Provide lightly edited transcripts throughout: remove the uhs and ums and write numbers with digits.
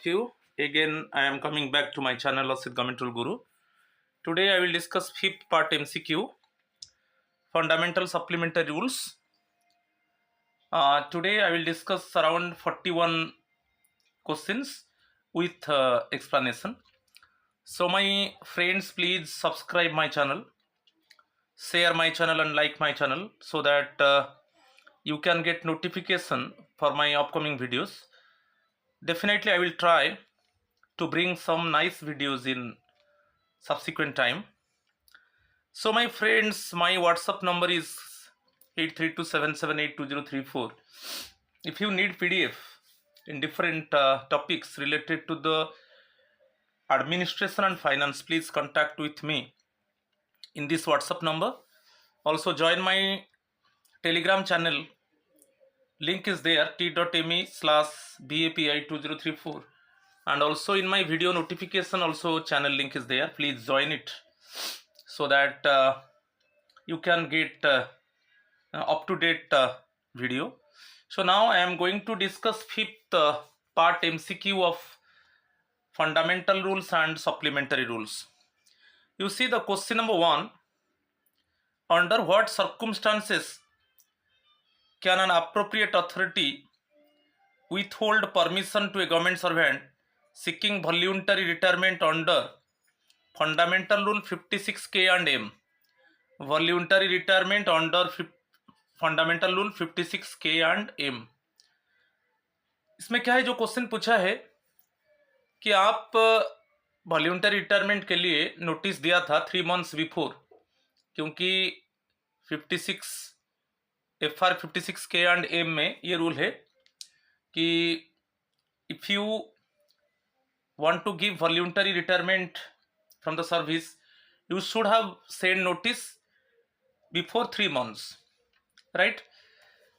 you. Again, I am coming back to my channel Asit Government Rule Guru. Today, I will discuss fifth part MCQ, Fundamental Supplementary Rules. Today, I will discuss around 41 questions with explanation. So, my friends, please subscribe my channel, share my channel, and like my channel so that you can get notification for my upcoming videos. Definitely, I will try to bring some nice videos in subsequent time. So my friends, my WhatsApp number is 8327782034. If you need PDF in different topics related to the administration and finance, please contact with me in this WhatsApp number. Also join my Telegram channel. Link is there, t.me/BAPI2034. And also in my video notification also channel link is there. Please join it so that you can get up-to-date video. So now I am going to discuss fifth part MCQ of fundamental rules and supplementary rules. You see the question number 1. Under what circumstances can an appropriate authority withhold permission to a government servant seeking voluntary retirement under Fundamental Rule 56K and M? Voluntary retirement under fundamental rule 56K and M. इसमें क्या है, जो question पूछा है कि आप voluntary retirement के लिए नोटिस दिया था 3 months बिफोर, क्योंकि 56 FR 56K एंड M में ये रूल है कि if you want to give voluntary retirement from the service you should have send notice before 3 months, right.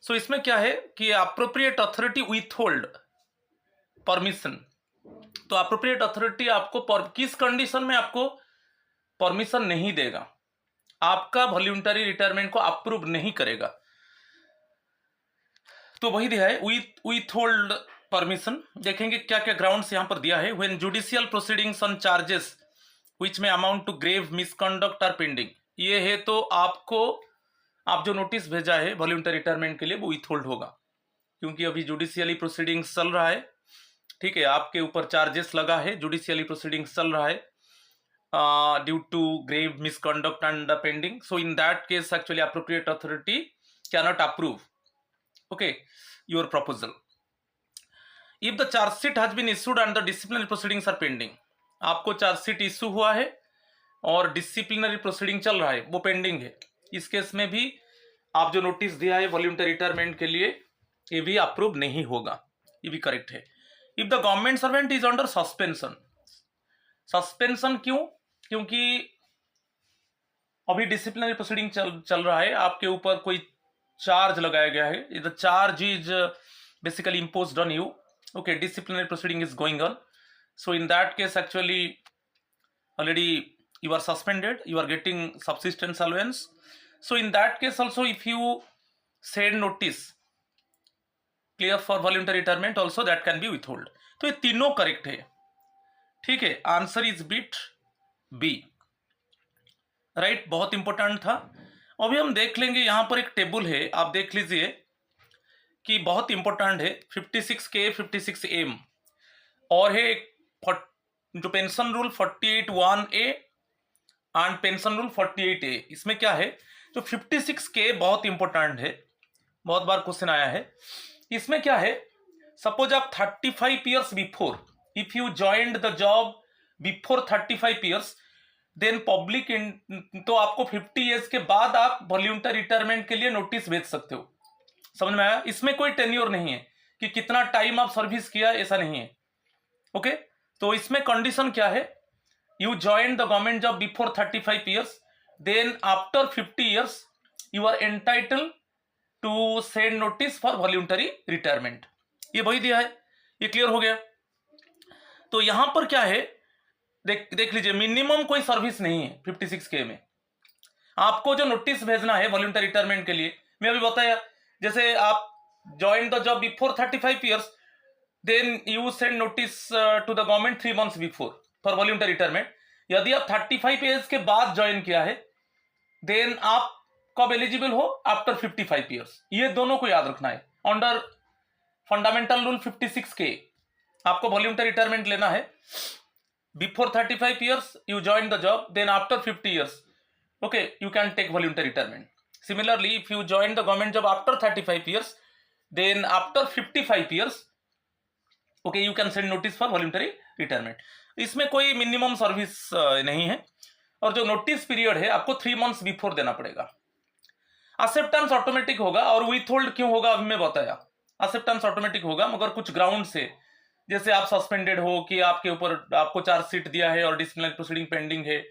So इसमें क्या है कि appropriate authority withhold permission. तो अप्रोप्रिएट अथॉरिटी आपको किस कंडीशन में आपको परमिशन नहीं देगा, आपका वॉल्यूंटरी रिटायरमेंट को अप्रूव नहीं करेगा. तो वही दिया है, विथ होल्ड परमिशन. देखेंगे क्या क्या ग्राउंड्स यहां पर दिया है. When judicial proceedings on charges which may amount to grave misconduct are pending. ये है तो आपको, आप जो नोटिस भेजा है वॉल्यूंटरी रिटायरमेंट के लिए वो विथहोल्ड होगा, क्योंकि अभी जुडिशियली प्रोसीडिंग्स चल रहा है. ठीक है, आपके ऊपर चार्जेस लगा है, जुडिशियली प्रोसीडिंग्स चल रहा है due to grave misconduct and pending. So in that case actually appropriate authority can not approve okay your proposal. If the chargesheet has been issued and the disciplinary proceedings are pending. आपको chargesheet issue हुआ है और disciplinary proceeding चल रहा है, वो pending है. इस केस में भी आप जो नोटिस दिया है वॉल्यूंटरी रिटायरमेंट के लिए ये भी अप्रूव नहीं होगा, ये भी करेक्ट है. If the government servant is under suspension. Suspension क्यों? क्योंकि अभी डिसिप्लिनरी प्रोसीडिंग चल रहा है, आपके ऊपर कोई चार्ज लगाया गया है. The charge is basically imposed on you. Okay, disciplinary proceeding is going on. So in that case actually already you are suspended, you are getting subsistence allowance. So in that case also if you send notice clear for voluntary retirement also that can be withhold. तो ये तीनों correct है. ठीक है, answer is bit B, right. बहुत important था. अभी हम देख लेंगे, यहां पर एक टेबल है, आप देख लीजिए कि बहुत इंपॉर्टेंट है. 56K 56M और है जो pension rule 48(1)A and pension rule 48A. इसमें क्या है, जो 56K बहुत इंपॉर्टेंट है, बहुत बार क्वेश्चन आया है. इसमें क्या है, सपोज आप 35 years before, if you joined the job before 35 years, then public तो आपको 50 years के बाद आप वॉल्यूंटरी रिटायरमेंट के लिए नोटिस भेज सकते हो. समझ में आया. इसमें कोई टेन्योर नहीं है कि कितना टाइम आप सर्विस किया, ऐसा नहीं है. ओके, तो इसमें कंडीशन क्या है, you join the government job before 35 years, then after 50 years you are entitle to send notice for voluntary retirement. ये वही दिया है, ये क्लियर हो गया. तो यहां पर क्या है, देख लीजिए, मिनिमम कोई सर्विस नहीं है 56K में. आपको जो नोटिस भेजना है वॉल्यूंटरी रिटायरमेंट के लिए, मैं अभी बताया, जैसे आप join the job before 35 years, then you send notice to the government 3 months before for voluntary retirement. यदि आप 35 एज के बाद ज्वाइन किया है देन आप कब एलिजिबल हो, आफ्टर 55 ईयर्स। ये दोनों को याद रखना है। अंडर फंडामेंटल रूल 56 के आपको वॉल्यूंटरी रिटायरमेंट लेना है। Before 35 years you join the job, then after 50 years okay you can take voluntary retirement. Similarly if you join the government job after 35 years, then after 55 years okay you can send notice for voluntary retirement. इसमें कोई minimum service नहीं है, और जो notice period है आपको 3 months before देना पड़ेगा। एक्सेप्टेंस ऑटोमेटिक होगा, और विथ होल्ड क्यों होगा अभी मैं बताया। एक्सेप्टेंस ऑटोमेटिक होगा मगर कुछ ग्राउंड से, जैसे आप सस्पेंडेड हो कि आपके ऊपर आपको चार्जशीट दिया है और डिसिप्लिनरी प्रोसीडिंग पेंडिंग है,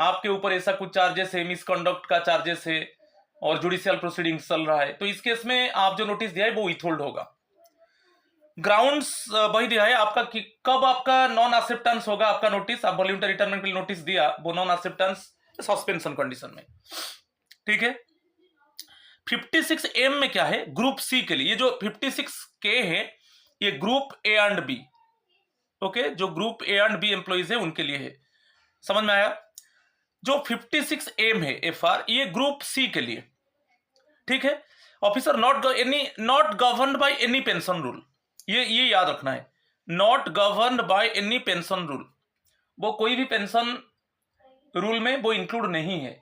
आपके ऊपर ऐसा कुछ चार्जेस है, मिसकंडक्ट का चार्जेस है और जुडिशियल प्रोसीडिंग्स चल रहा है, तो इस केस में आप जो नोटिस दिया है वो विथ होल्ड होगा। ग्राउंड्स वही दिया है आपका कि कब आपका नॉन एक्सेप्टेंस होगा आपका नोटिस। आप वॉल्यूंटरी रिटायरमेंट के लिए नोटिस दिया, वो नॉन एक्सेप्टेंस सस्पेंशन कंडीशन में, ठीक है। 56M में क्या है, ग्रुप सी के लिए। ये जो 56K है ये group A and B, okay, जो group A and B employees है उनके लिए है। समझ में आया। जो 56M है FR, ये ग्रुप सी के लिए, ठीक है। Officer not governed by any pension rule, ये याद रखना है। Not governed by any pension rule, वो कोई भी पेंशन रूल में वो इंक्लूड नहीं है,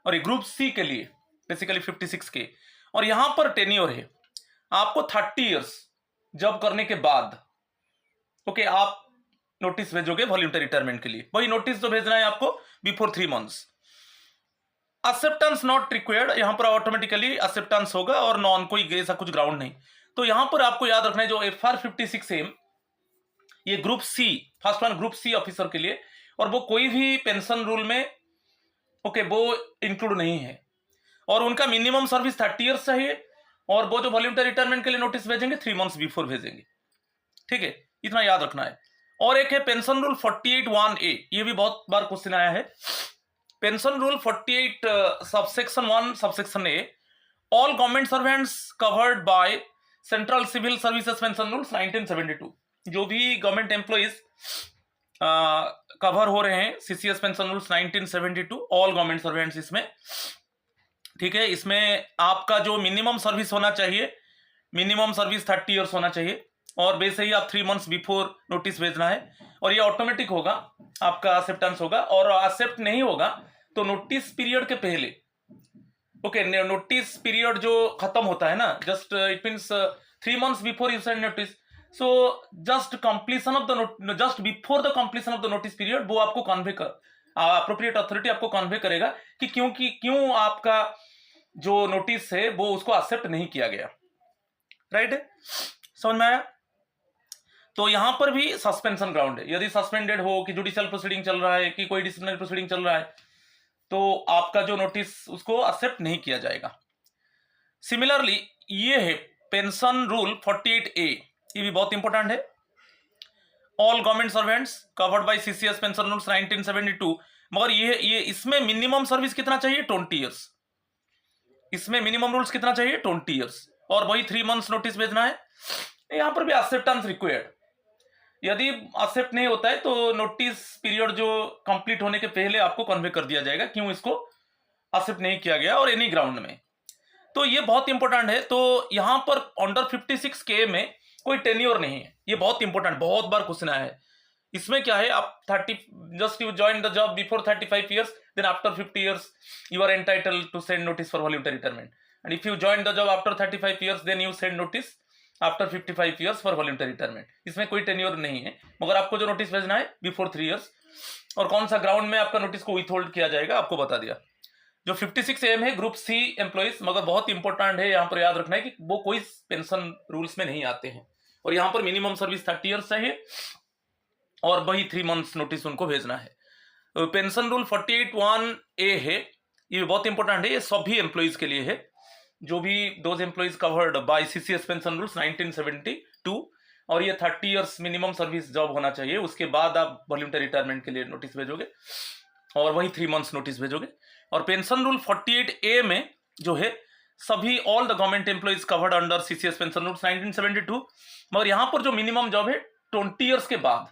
और ये ग्रुप सी के लिए बेसिकली 56K। और यहां पर टेन्योर है आपको 30 ईयर्स जॉब करने के बाद ओके आप नोटिस भेजोगे वॉल्यूंटरी रिटायरमेंट के लिए। वही नोटिस जो भेजना है आपको before 3 months। Acceptance not required, यहां पर ऑटोमेटिकली एक्सेप्टेंस होगा और नॉन कोई ऐसा कुछ ग्राउंड नहीं। तो यहां पर आपको याद रखना है जो FR 56M ये group C, first one group C officer के लिए, और वो कोई भी पेंशन रूल में ओके वो इंक्लूड नहीं है, और उनका मिनिमम सर्विस 30 ईयर्स चाहिए, और वो जो वॉल्यूंटरी रिटायरमेंट के लिए नोटिस भेजेंगे 3 months बिफोर भेजेंगे, ठीक है, इतना याद रखना है। और एक है पेंशन रूल 48(1)A, ये भी बहुत बार क्वेश्चन आया है। Pension rule 48 subsection 1 subsection A, all government servants covered by central civil services pension rules 1972। जो भी गवर्नमेंट एम्प्लॉइज कवर हो रहे हैं CCS pension rules 1972, all government servants इसमें, ठीक है। इसमें आपका जो मिनिमम सर्विस होना चाहिए, मिनिमम सर्विस 30 ईयर्स होना चाहिए, और वैसे ही आप 3 months बिफोर नोटिस भेजना है, और ये ऑटोमेटिक होगा, आपका एक्सेप्टेंस होगा। और एक्सेप्ट नहीं होगा तो नोटिस पीरियड के पहले ओके नोटिस पीरियड जो खत्म होता है ना, just it means 3 months before you send notice, so just completion of the just before the completion of the notice period वो आपको कन्वे कर, अप्रोप्रिएट अथॉरिटी आपको कन्वे करेगा कि क्यों आपका जो नोटिस है वो उसको एक्सेप्ट नहीं किया गया, राइट। समझ में आया। तो यहां पर भी सस्पेंशन ग्राउंड है। यदि सस्पेंडेड हो कि जुडिशियल प्रोसीडिंग चल रहा है कि कोई डिसिप्लिनरी प्रोसीडिंग चल रहा है, तो आपका जो नोटिस उसको एक्सेप्ट नहीं किया जाएगा। सिमिलरली ये है पेंशन रूल 48A, ये भी बहुत इंपॉर्टेंट है। All government servants covered bye CCS pension rules 1972, मगर ये इसमें मिनिमम सर्विस कितना चाहिए, 20 ईयर्स। इसमें मिनिमम रूल्स कितना चाहिए, 20 ईयर्स, और वही 3 months नोटिस भेजना है। यहां पर भी एक्सेप्टेंस रिक्वायर्ड। यदि एक्सेप्ट नहीं होता है तो नोटिस पीरियड जो कंप्लीट होने के पहले आपको कन्वे कर दिया जाएगा क्यों इसको एक्सेप्ट नहीं किया गया, और एनी ग्राउंड में। तो ये बहुत इंपॉर्टेंट है। तो यहां पर अंडर 56K में कोई टेन्योर नहीं है, ये बहुत इंपॉर्टेंट, बहुत बार क्वेश्चन आया है। इसमें क्या है, आप 30 just you join the job before 35 years, then after 50 years you are entitled to send notice for voluntary retirement, and if you join the job after 35 years then you send notice after 55 years for voluntary retirement. इसमें कोई tenure नहीं है, मगर आपको जो notice भेजना है before 3 years, और कौन सा ग्राउंड में आपका नोटिस को विथहोल्ड किया जाएगा आपको बता दिया। जो 56AM है ग्रुप सी एम्प्लॉइज, मगर बहुत इंपॉर्टेंट है, यहां पर याद रखना है कि वो कोई पेंशन रूल्स में नहीं आते हैं, और यहां पर मिनिमम सर्विस 30 ईयर्स चाहिए, और वही 3 months नोटिस उनको भेजना है। पेंशन रूल 48(1)A है, ये बहुत इंपॉर्टेंट है, ये सभी एम्प्लॉइज के लिए है, जो भी those employees covered by CCS pension rules 1972, और ये 30 ईयर्स मिनिमम सर्विस जॉब होना चाहिए, उसके बाद आप वॉल्यूंटरी रिटायरमेंट के लिए नोटिस भेजोगे, और वही 3 months नोटिस भेजोगे। और पेंशन रूल 48A में जो है सभी all the government employees covered under CCS pension rules 1972। मगर यहाँ पर जो मिनिमम जॉब है 20 ईयर्स के बाद,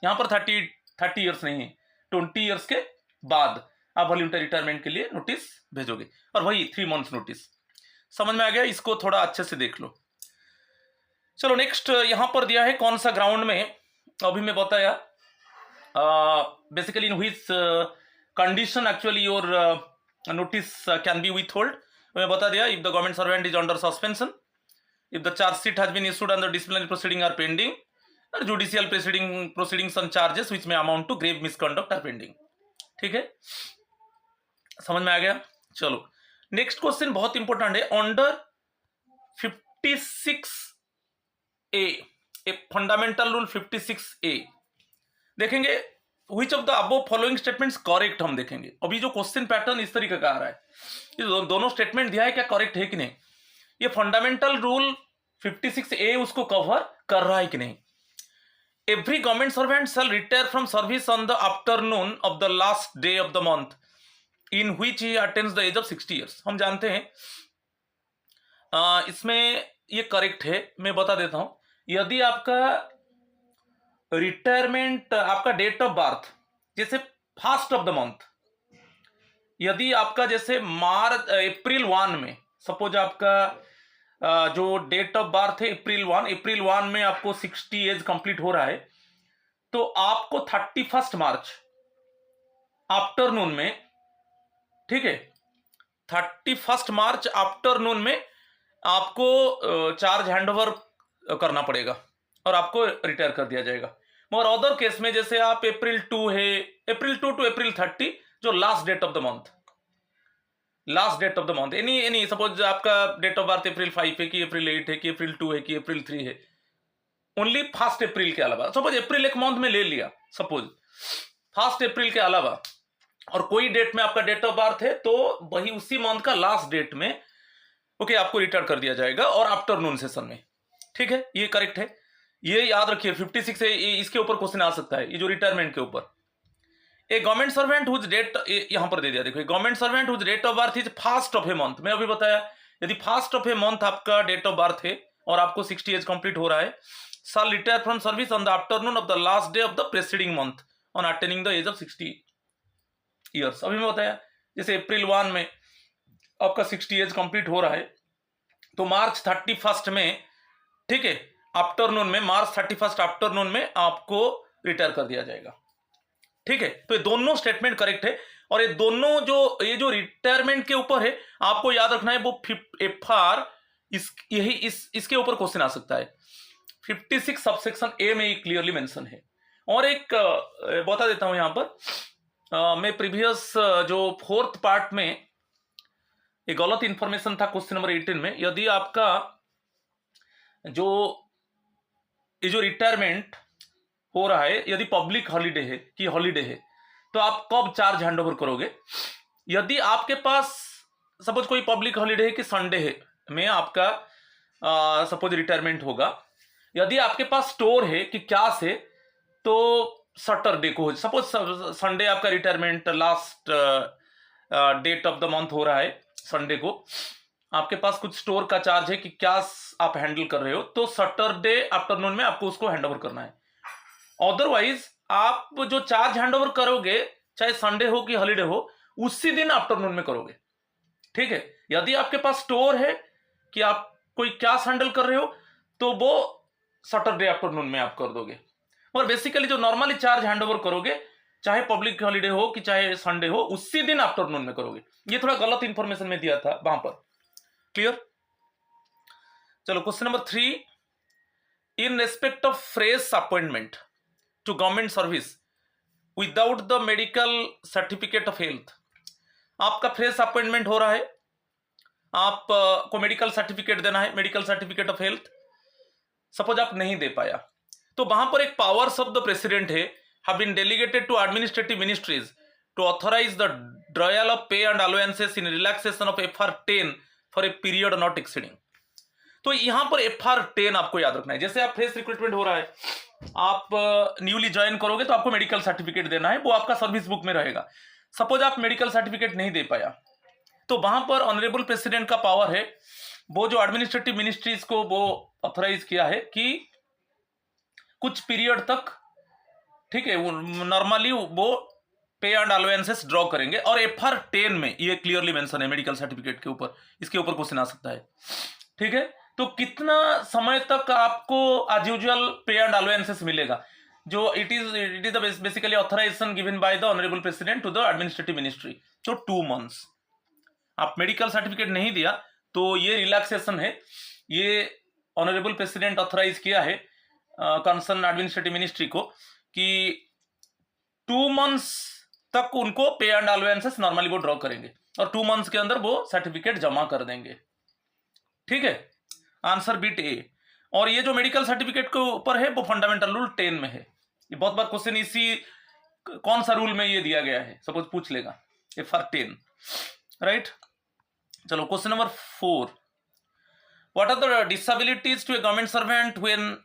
यहाँ पर 30 ईयर्स नहीं है, 20 ईयर्स के बाद आप वॉलंटरी रिटायरमेंट के लिए नोटिस भेजोगे, और वही 3 मंथ्स नोटिस। समझ में आ गया? इसको थोड़ा अच्छे से देख लो। चलो नेक्स्ट यहां पर दिया है कौन सा ग्राउंड में, अभी मैं बताया basically in which condition actually your notice can be withhold. मैं बता दिया, if the government servant is under suspension, if the chargesheet has been issued and the disciplinary proceeding are pending, और judicial proceedings on charges which may amount to grave misconduct are pending. ठीक है, समझ में आ गया? चलो next question बहुत important है, under 56A, fundamental rule 56A देखेंगे, which of the above following statements correct हम देखेंगे। अभी जो क्वेश्चन पैटर्न इस तरीके का आ रहा है, ये दोनों स्टेटमेंट दिया है, क्या करेक्ट है कि नहीं, ये फंडामेंटल रूल 56A उसको कवर कर रहा है कि नहीं। Every government servant shall retire from service on the afternoon of the last day of the month in which he attains the age of 60 years. हम जानते हैं इसमें ये करेक्ट है, मैं बता देता हूं। यदि आपका रिटायरमेंट, आपका डेट ऑफ बर्थ जैसे फर्स्ट ऑफ द मंथ, यदि आपका जैसे अप्रैल 1 में, सपोज आपका जो डेट ऑफ बर्थ है अप्रैल 1 में आपको 60 एज कंप्लीट हो रहा है, तो आपको 31 मार्च आफ्टरनून में, ठीक है, 31 मार्च आफ्टरनून में आपको चार्ज हैंडओवर करना पड़ेगा और आपको रिटायर कर दिया जाएगा। मगर अदर केस में जैसे आप अप्रैल 2 है, अप्रैल 2 टू अप्रैल 30 जो last date of the month, last date of the month, any suppose आपका डेट ऑफ बर्थ अप्रैल 5 है कि अप्रैल 8 है कि अप्रैल 2 है कि अप्रैल 3 है, ओनली फर्स्ट अप्रैल के अलावा, सपोज अप्रैल एक मंथ में ले लिया, सपोज फर्स्ट अप्रैल के अलावा और कोई डेट में आपका डेट ऑफ बर्थ है, तो वही उसी मंथ का लास्ट डेट में ओके आपको रिटायर कर दिया जाएगा और आफ्टरनून सेशन में। ठीक है, ये करेक्ट है, ये याद रखिए। 56 है, इसके ऊपर क्वेश्चन आ सकता है, ये जो रिटायरमेंट के ऊपर। A government servant whose date, यहां पर दे दिया, देखो, government servant whose date of birth is first of a month, मैं अभी बताया, यदि फर्स्ट ऑफ ए मंथ आपका डेट ऑफ बर्थ है और आपको 60 एज कंप्लीट हो रहा है, shall retire from service on the afternoon of the last day of the preceding month on attaining the age of 60 years. अभी मैं बताया, जैसे अप्रैल 1 में आपका 60 एज कंप्लीट हो रहा है, तो मार्च 31 में, ठीक है, आफ्टरनून में, मार्च 31 आफ्टरनून में आपको रिटायर कर दिया जाएगा। ठीक है, तो ये दोनों स्टेटमेंट करेक्ट है, और ये दोनों ये जो रिटायरमेंट के ऊपर है, आपको याद रखना है वो FR, इसके ऊपर क्वेश्चन आ सकता है। 56 सबसेक्शन A में क्लियरली मेंशन है। और एक बता देता हूं यहां पर, मैं प्रीवियस जो 4th पार्ट में एक गलत इंफॉर्मेशन था क्वेश्चन नंबर 18 में, यदि आपका ये जो रिटायरमेंट हो रहा है, यदि पब्लिक हॉलीडे है कि हॉलीडे है, तो आप कब चार्ज हैंडओवर करोगे। यदि आपके पास सपोज कोई पब्लिक हॉलीडे है कि संडे है में आपका सपोज रिटायरमेंट होगा, यदि आपके पास स्टोर है कि क्या से, तो सैटरडे को, सपोज संडे आपका retirement last date of the month हो रहा है, संडे को आपके पास कुछ स्टोर का चार्ज है कि क्या आप हैंडल कर रहे हो, तो सैटरडे आफ्टरनून में आपको उसको हैंडओवर करना है। अदरवाइज आप जो चार्ज हैंडओवर करोगे, चाहे संडे हो कि हॉलीडे हो, उसी दिन आफ्टरनून में करोगे। ठीक है, यदि आपके पास स्टोर है कि आप कोई कैश हैंडल कर रहे हो, तो वो सैटरडे आफ्टरनून में आप कर दोगे। और बेसिकली जो नॉर्मली चार्ज हैंडओवर करोगे, चाहे पब्लिक हॉलीडे हो कि चाहे संडे हो, उसी दिन आफ्टरनून में करोगे। ये थोड़ा गलत इंफॉर्मेशन में दिया था वहां पर। क्लियर? चलो question number 3, in respect of fresh appointment to government service without the medical certificate of health, आपका फ्रेश अपॉइंटमेंट हो रहा है, आपको मेडिकल सर्टिफिकेट देना है, medical certificate of health, suppose आप नहीं दे पाया, तो वहां पर एक पावर्स ऑफ द प्रेसिडेंट है, have been delegated to administrative ministries to authorize the drawal of pay and allowances in relaxation of FR10 for a period not exceeding। तो यहां पर FR10 आपको याद रखना है। जैसे आप फ्रेश रिक्रूटमेंट हो रहा है, आप न्यूली ज्वाइन करोगे, तो आपको मेडिकल सर्टिफिकेट देना है, वो आपका सर्विस बुक में रहेगा। सपोज आप मेडिकल सर्टिफिकेट नहीं दे पाया, तो वहां पर ऑनरेबल प्रेसिडेंट का पावर है, वो जो एडमिनिस्ट्रेटिव मिनिस्ट्रीज को वो ऑथराइज किया है कि कुछ पीरियड तक, ठीक है, नॉर्मली वो पे एंड अलाउंसेस ड्रॉ करेंगे। और FR 10 में ये क्लियरली मेंशन है मेडिकल सर्टिफिकेट के ऊपर, इसके ऊपर क्वेश्चन आ सकता है, ठीक है। तो कितना समय तक आपको as usual pay and allowances मिलेगा, जो it is the basically authorisation given by the honourable president to the administrative ministry, जो 2 मंथ्स। आप मेडिकल सर्टिफिकेट नहीं दिया तो ये रिलैक्सेशन है, ये ऑनरेबल प्रेसिडेंट ऑथराइज किया है कंसर्न एडमिनिस्ट्रेटिव मिनिस्ट्री को कि 2 मंथ्स तक उनको पे एंड अलाउंसेस नॉर्मली वो ड्रॉ करेंगे और 2 मंथ्स के अंदर वो सर्टिफिकेट जमा कर देंगे, ठीक है। Answer bit A. और ये जो मेडिकल सर्टिफिकेट के ऊपर है वो फंडामेंटल रूल 10 में है। ये बहुत बार क्वेश्चन इसी कौन सा रूल में ये दिया गया है सपोज पूछ लेगा, FR 10, राइट। चलो question number 4, what are the disabilities to a government servant when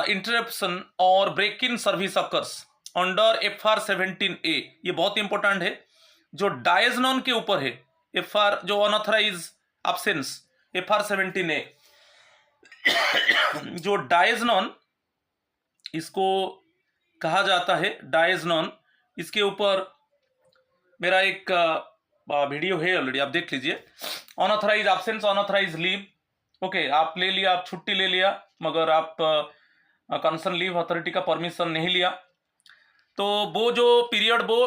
interruption और break in service occurs under FR 17A। ये बहुत इंपॉर्टेंट है, जो डायजनॉन के ऊपर है, FR जो अनऑथराइज एब्सेंस FR 17A। जो डायजनॉन इसको कहा जाता है, डायजनॉन, इसके ऊपर मेरा एक वीडियो है ऑलरेडी, आप देख लीजिए। Unauthorise absence, unauthorise leave, okay, आप ले लिया, आप छुट्टी ले लिया मगर आप कंसर्न लीव अथॉरिटी का परमिशन नहीं लिया, तो वो जो पीरियड वो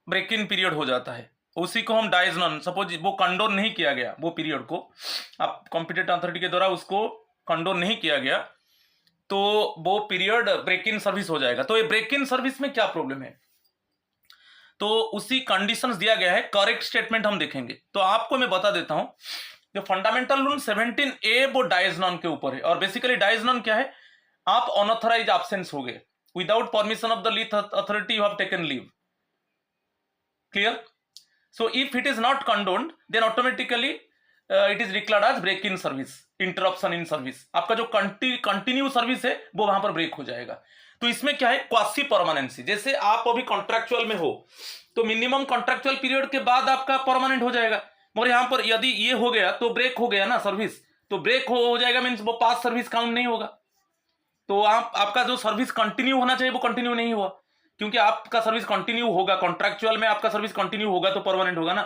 ब्रेक इन पीरियड हो जाता है, उसी को हम डायजनॉन, सपोज वो कंडोन नहीं किया गया, वो पीरियड को आप कॉम्पिटेंट अथॉरिटी के द्वारा उसको कंडोन नहीं किया गया, तो वो पीरियड ब्रेक इन सर्विस हो जाएगा। तो ये ब्रेक इन सर्विस में क्या प्रॉब्लम है, तो उसी कंडीशंस दिया गया है, करेक्ट स्टेटमेंट हम देखेंगे। तो आपको मैं बता देता हूं, जो फंडामेंटल रूल 17A वो डायजनॉन के ऊपर है। और बेसिकली डायजनॉन क्या है, आप अनऑथराइज एब्सेंस हो गए, without permission of the leave authority you have taken leave, clear. So if it is not condoned then automatically it is declared as break in service, interruption in service. आपका जो continue service है वो वहां पर break हो जाएगा। तो इसमें क्या है, क्वासी परमानेंसी, जैसे आप अभी कॉन्ट्रैक्चुअल में हो तो मिनिमम कॉन्ट्रैक्चुअल पीरियड के बाद आपका परमानेंट हो जाएगा, मगर यहां पर यदि ये हो गया तो ब्रेक हो गया ना सर्विस, तो ब्रेक हो जाएगा मीन्स वो पास सर्विस काउंट नहीं होगा। तो आपका जो सर्विस कंटिन्यू होना चाहिए वो कंटिन्यू नहीं हुआ, क्योंकि आपका सर्विस कंटिन्यू होगा, कॉन्ट्रैक्चुअल में आपका सर्विस कंटिन्यू होगा तो परमानेंट होगा ना।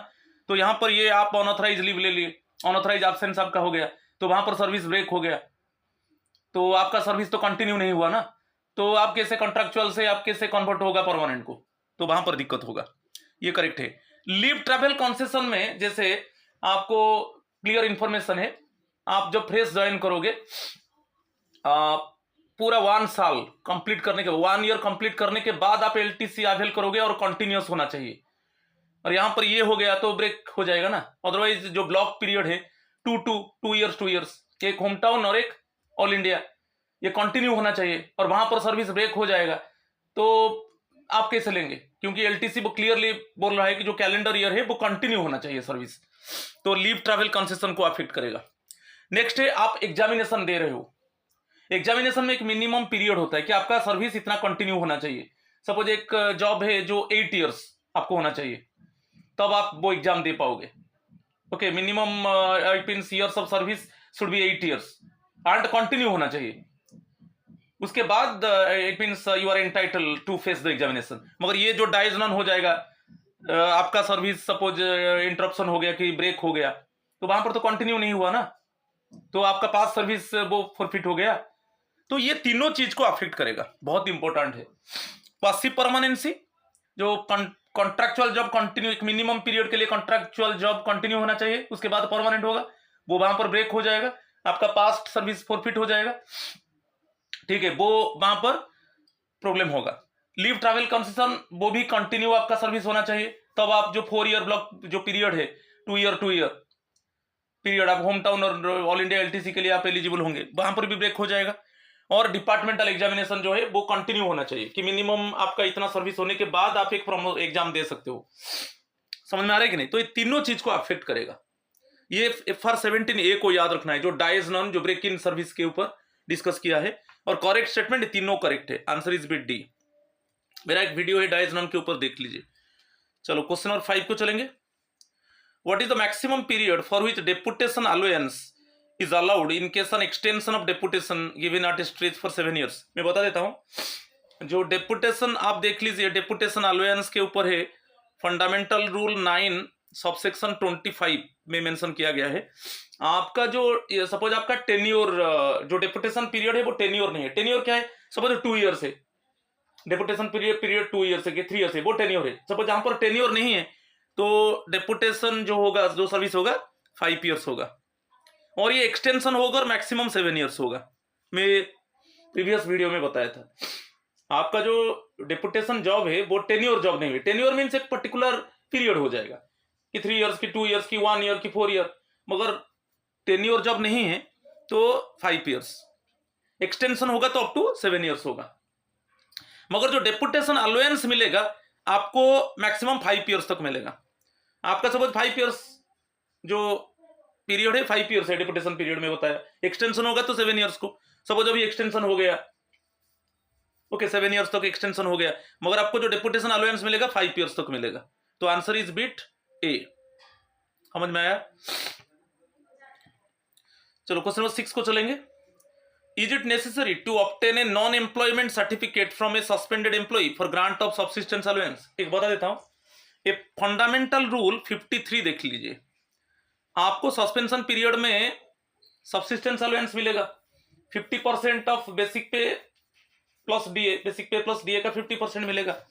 तो यहां पर ये आप अनऑथराइज लीव ले लिए, अनऑथराइज एब्सेंस आपका हो गया, तो वहां पर सर्विस ब्रेक हो गया, तो आपका सर्विस तो कंटिन्यू नहीं हुआ ना। तो आप कैसे कॉन्ट्रैक्चुअल से आप कैसे कन्वर्ट होगा परमानेंट को, तो वहां पर दिक्कत होगा, ये करेक्ट है। लीव ट्रैवल कंसेशन में जैसे आपको क्लियर इंफॉर्मेशन है, आप जब फ्रेश ज्वाइन करोगे पूरा 1 साल कंप्लीट करने के 1 ईयर कंप्लीट करने के बाद आप LTC अवेल करोगे और कंटिन्यूअस होना चाहिए। और यहां पर ये हो गया तो ब्रेक हो जाएगा ना। अदरवाइज जो ब्लॉक पीरियड है 2 इयर्स, एक होम टाउन और एक ऑल इंडिया, ये कंटिन्यू होना चाहिए और वहां पर सर्विस ब्रेक हो जाएगा तो आप कैसे लेंगे, क्योंकि LTC वो क्लियरली बोल रहा है कि जो कैलेंडर ईयर है वो कंटिन्यू होना चाहिए सर्विस, तो लीव ट्रैवल कंसेशन को अफेक्ट करेगा। नेक्स्ट है, आप एग्जामिनेशन दे रहे हो, एग्जामिनेशन में एक मिनिमम पीरियड होता है कि आपका सर्विस इतना कंटिन्यू होना चाहिए। सपोज एक जॉब है जो 8 इयर्स आपको होना चाहिए, तब आप वो एग्जाम दे पाओगे, okay. Minimum years of service should be 8 years and continue होना चाहिए, उसके बाद it means you are entitle to face the examination. मगर ये जो डायजनॉन हो जाएगा, आपका सर्विस सपोज इंटरप्शन हो गया कि ब्रेक हो गया, तो वहां पर तो कंटिन्यू नहीं हुआ ना, तो आपका पास सर्विस वो फॉरफिट हो गया। तो ये तीनों चीज को अफेक्ट करेगा, बहुत इंपॉर्टेंट है। पासिव परमानेंसी, जो कॉन्ट्रैक्चुअल जॉब कंटिन्यू, एक मिनिमम पीरियड के लिए कॉन्ट्रैक्चुअल जॉब कंटिन्यू होना चाहिए, उसके बाद परमानेंट होगा, वो वहां पर ब्रेक हो जाएगा, आपका पास्ट सर्विस फॉरफिट हो जाएगा, ठीक है, वो वहां पर प्रॉब्लम होगा। लीव ट्रैवल कंसेशन, वो भी कंटिन्यू आपका सर्विस होना चाहिए, तब आप जो 4 ईयर ब्लॉक जो पीरियड है 2 ईयर पीरियड आप होम टाउन और ऑल इंडिया LTC के लिए आप एलिजिबल होंगे, वहां पर भी ब्रेक हो जाएगा। और डिपार्टमेंटल एग्जामिनेशन जो है वो कंटिन्यू होना चाहिए कि मिनिमम आपका इतना सर्विस होने के बाद आप एक एग्जाम दे सकते हो। समझ में आ रहा है कि नहीं? तो ये तीनों चीज को अफेक्ट करेगा। ये FR 17A को याद रखना है, जो डायजनॉन, जो ब्रेक इन सर्विस के ऊपर डिस्कस किया है। और करेक्ट स्टेटमेंट तीनों करेक्ट है, आंसर इज बिट डी। मेरा एक वीडियो है डायजनॉन के ऊपर, देख लीजिए। चलो क्वेश्चन नंबर 5 को चलेंगे। What is the maximum period for which deputation allowance is allowed in case an extension of deputation given at stage for 7 years। मैं बता देता हूं, जो डेपुटेशन आप देख लीजिए, डेपुटेशन अलाउंस के ऊपर है फंडामेंटल रूल 9 सबसेक्शन 25 में मेंशन किया गया है। आपका जो सपोज आपका टेन्योर, जो डेपुटेशन पीरियड है वो टेन्योर नहीं है। टेन्योर क्या है? सपोज 2 years है डेपुटेशन पीरियड 2 years है कि 3 years है, वो टेन्योर है। सपोज जहां पर टेन्योर नहीं है तो डेपुटेशन जो होगा, जो सर्विस होगा 5 years होगा, और ये एक्सटेंशन होगा मैक्सिमम 7 years होगा। मैं प्रीवियस वीडियो में बताया था। आपका जो डेपुटेशन जॉब है वो टेन्योर जॉब नहीं है। टेन्योर मीन्स एक पर्टिकुलर पीरियड हो जाएगा कि 3 years की, 2 years की, 1 year की, 4 year, मगर टेन्योर जॉब नहीं है तो 5 years। एक्सटेंशन होगा तो अप टू 7 years होगा। मगर जो डेपुटेशन अलाउंस मिलेगा आपको मैक्सिमम 5 years तक मिलेगा। आपका सपोज 5 years जो पीरियड है 5 years है डेपुटेशन पीरियड में बताया, एक्सटेंशन होगा तो 7 years को। सपोज अभी एक्सटेंशन हो गया, ओके 7 years तक एक्सटेंशन हो गया, मगर आपको जो डेपुटेशन अलाउंस मिलेगा 5 years तक मिलेगा। तो आंसर इज बिट ए। समझ में आया? चलो क्वेश्चन नंबर 6 को चलेंगे। Is it necessary to obtain a non-employment certificate from a suspended employee for grant of subsistence allowance? एक बता देता हूं, ये फंडामेंटल रूल 53 देख लीजिए। आपको सस्पेंशन पीरियड में सबसिस्टेंस अलाउंस मिलेगा 50% ऑफ बेसिक पे प्लस डीए, बेसिक पे प्लस डीए का 50% मिलेगा,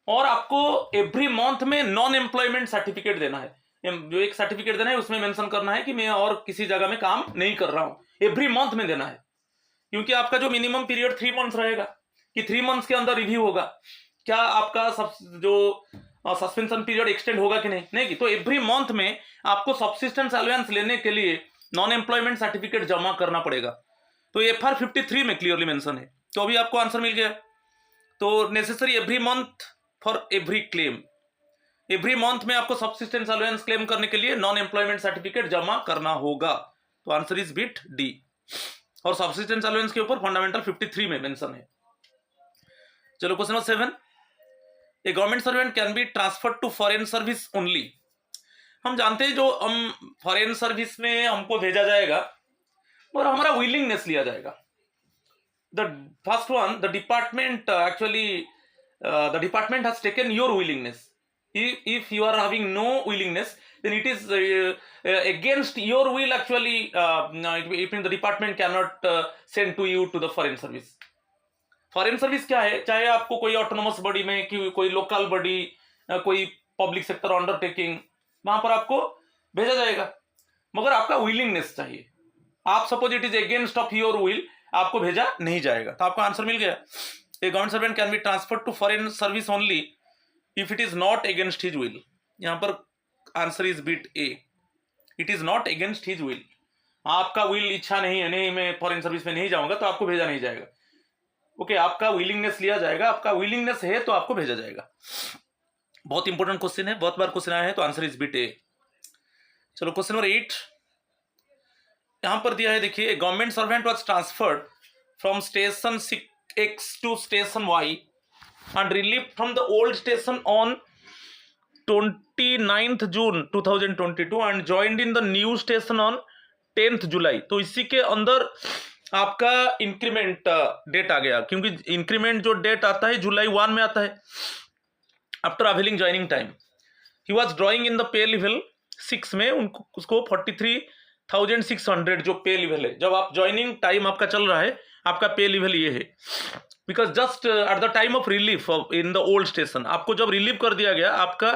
और आपको एवरी मंथ में नॉन एम्प्लॉयमेंट सर्टिफिकेट देना है। जो एक सर्टिफिकेट देना है उसमें मेंशन करना है कि मैं और किसी जगह में काम नहीं कर रहा हूं। एवरी मंथ में देना है, क्योंकि आपका जो मिनिमम पीरियड 3 months रहेगा कि 3 months के अंदर रिव्यू होगा क्या आपका जो सस्पेंशन पीरियड एक्सटेंड होगा कि नहीं। तो एवरी मंथ में आपको सब्सिस्टेंस अलाउंस लेने के लिए नॉन एम्प्लॉयमेंट सर्टिफिकेट जमा करना पड़ेगा। तो FR 53 में क्लियरली मेंशन है। तो अभी आपको आंसर मिल गया। तो necessary every month for every claim, every month में आपको सब्सिस्टेंस अलाउंस क्लेम करने के लिए नॉन एम्प्लॉयमेंट सर्टिफिकेट जमा करना होगा। तो आंसर इज बिट डी। और सब्सिस्टेंस अलाउंस के ऊपर फंडामेंटल 53 में मेंशन है। चलो question number 7, a government servant can be transferred to foreign service only. हम जानते हैं जो हम फॉरेन सर्विस में हमको भेजा जाएगा और हमारा विलिंगनेस लिया जाएगा। The first one, the department actually the department has taken your willingness. If you are having no willingness, then it is against your will actually. It means the department cannot send to you to the foreign service. Foreign service क्या है? चाहे आपको कोई autonomous body में कि कोई local body, कोई public sector undertaking, वहां पर आपको भेजा जाएगा, मगर आपका विलिंगनेस चाहिए। आप suppose it is against of your will, आपको भेजा नहीं जाएगा। तो आपका आंसर मिल गया। A government servant can be transferred to foreign service only if it is not against his will. यहाँ पर answer is bit A, it is not against his will. आपका विल, इच्छा नहीं है, नहीं मैं फॉरेन सर्विस में नहीं जाऊंगा, तो आपको भेजा नहीं जाएगा। ओके, आपका विलिंगनेस लिया जाएगा, आपका विलिंगनेस है तो आपको भेजा जाएगा। बहुत इंपॉर्टेंट क्वेश्चन है, बहुत बार क्वेश्चन आया है, तो आंसर इज बिट ए। चलो क्वेश्चन नंबर 8 यहां पर दिया है, देखिए। Government servant was transferred from station X to station Y and relieved from the old station on 29th June 2022 and joined in the new station on 10th July। तो इसी के अंदर आपका इंक्रीमेंट डेट आ गया, क्योंकि इंक्रीमेंट जो date आता है जुलाई 1 में आता है। After availing joining time he was drawing in the pay level 6 में उसको 43,600 जो पे लेवल है, जब आप ज्वाइनिंग टाइम आपका चल रहा है, आपका पे लेवल ये है। Because just at the time of relief in the old station, आपको जब रिलीव कर दिया गया आपका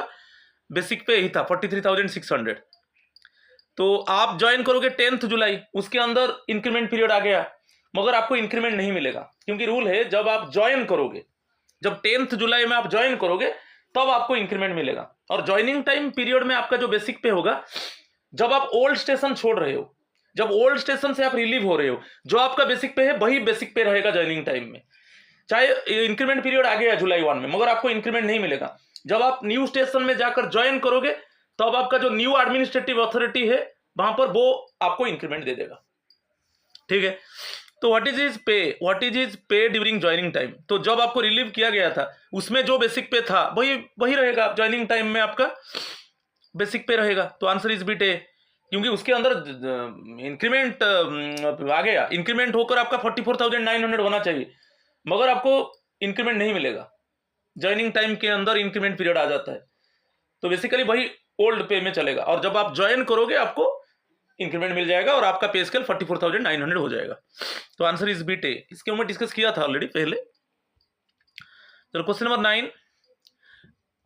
बेसिक पे ही था 43,600। तो आप ज्वाइन करोगे 10th जुलाई, उसके अंदर इंक्रीमेंट पीरियड आ गया, मगर आपको इंक्रीमेंट नहीं मिलेगा, क्योंकि रूल है जब आप ज्वाइन करोगे, जब 10th जुलाई में आप ज्वाइन करोगे तब आपको इंक्रीमेंट मिलेगा। और ज्वाइनिंग टाइम पीरियड में आपका जो बेसिक पे होगा, जब आप ओल्ड स्टेशन छोड़ रहे हो, जब ओल्ड स्टेशन से आप रिलीव हो रहे हो, जो आपका बेसिक पे है वही बेसिक पे रहेगा ज्वाइनिंग टाइम में। चाहे इंक्रीमेंट पीरियड आ गया जुलाई 1 में, मगर आपको इंक्रीमेंट नहीं मिलेगा। जब आप न्यू स्टेशन में जाकर ज्वाइन करोगे तब आपका जो न्यू एडमिनिस्ट्रेटिव अथॉरिटी है वहां पर वो आपको इंक्रीमेंट दे देगा। ठीक है, तो what is his pay during joining time. तो जब आपको रिलीव किया गया था उसमें जो बेसिक पे था वही रहेगा ज्वाइनिंग टाइम में आपका बेसिक पे रहेगा, तो आंसर इज बीट ए, क्योंकि उसके अंदर इंक्रीमेंट आ गया, इंक्रीमेंट होकर आपका 44,900 होना चाहिए, मगर आपको इंक्रीमेंट नहीं मिलेगा, ज्वाइनिंग टाइम के अंदर इंक्रीमेंट पीरियड आ जाता है, तो बेसिकली वही ओल्ड पे में चलेगा, और जब आप ज्वाइन करोगे आपको इंक्रीमेंट मिल जाएगा और आपका पे स्केल 44,900 हो जाएगा, तो आंसर इज बीट ए। इसके ऊपर डिस्कस किया था ऑलरेडी पहले। चलो question number 9,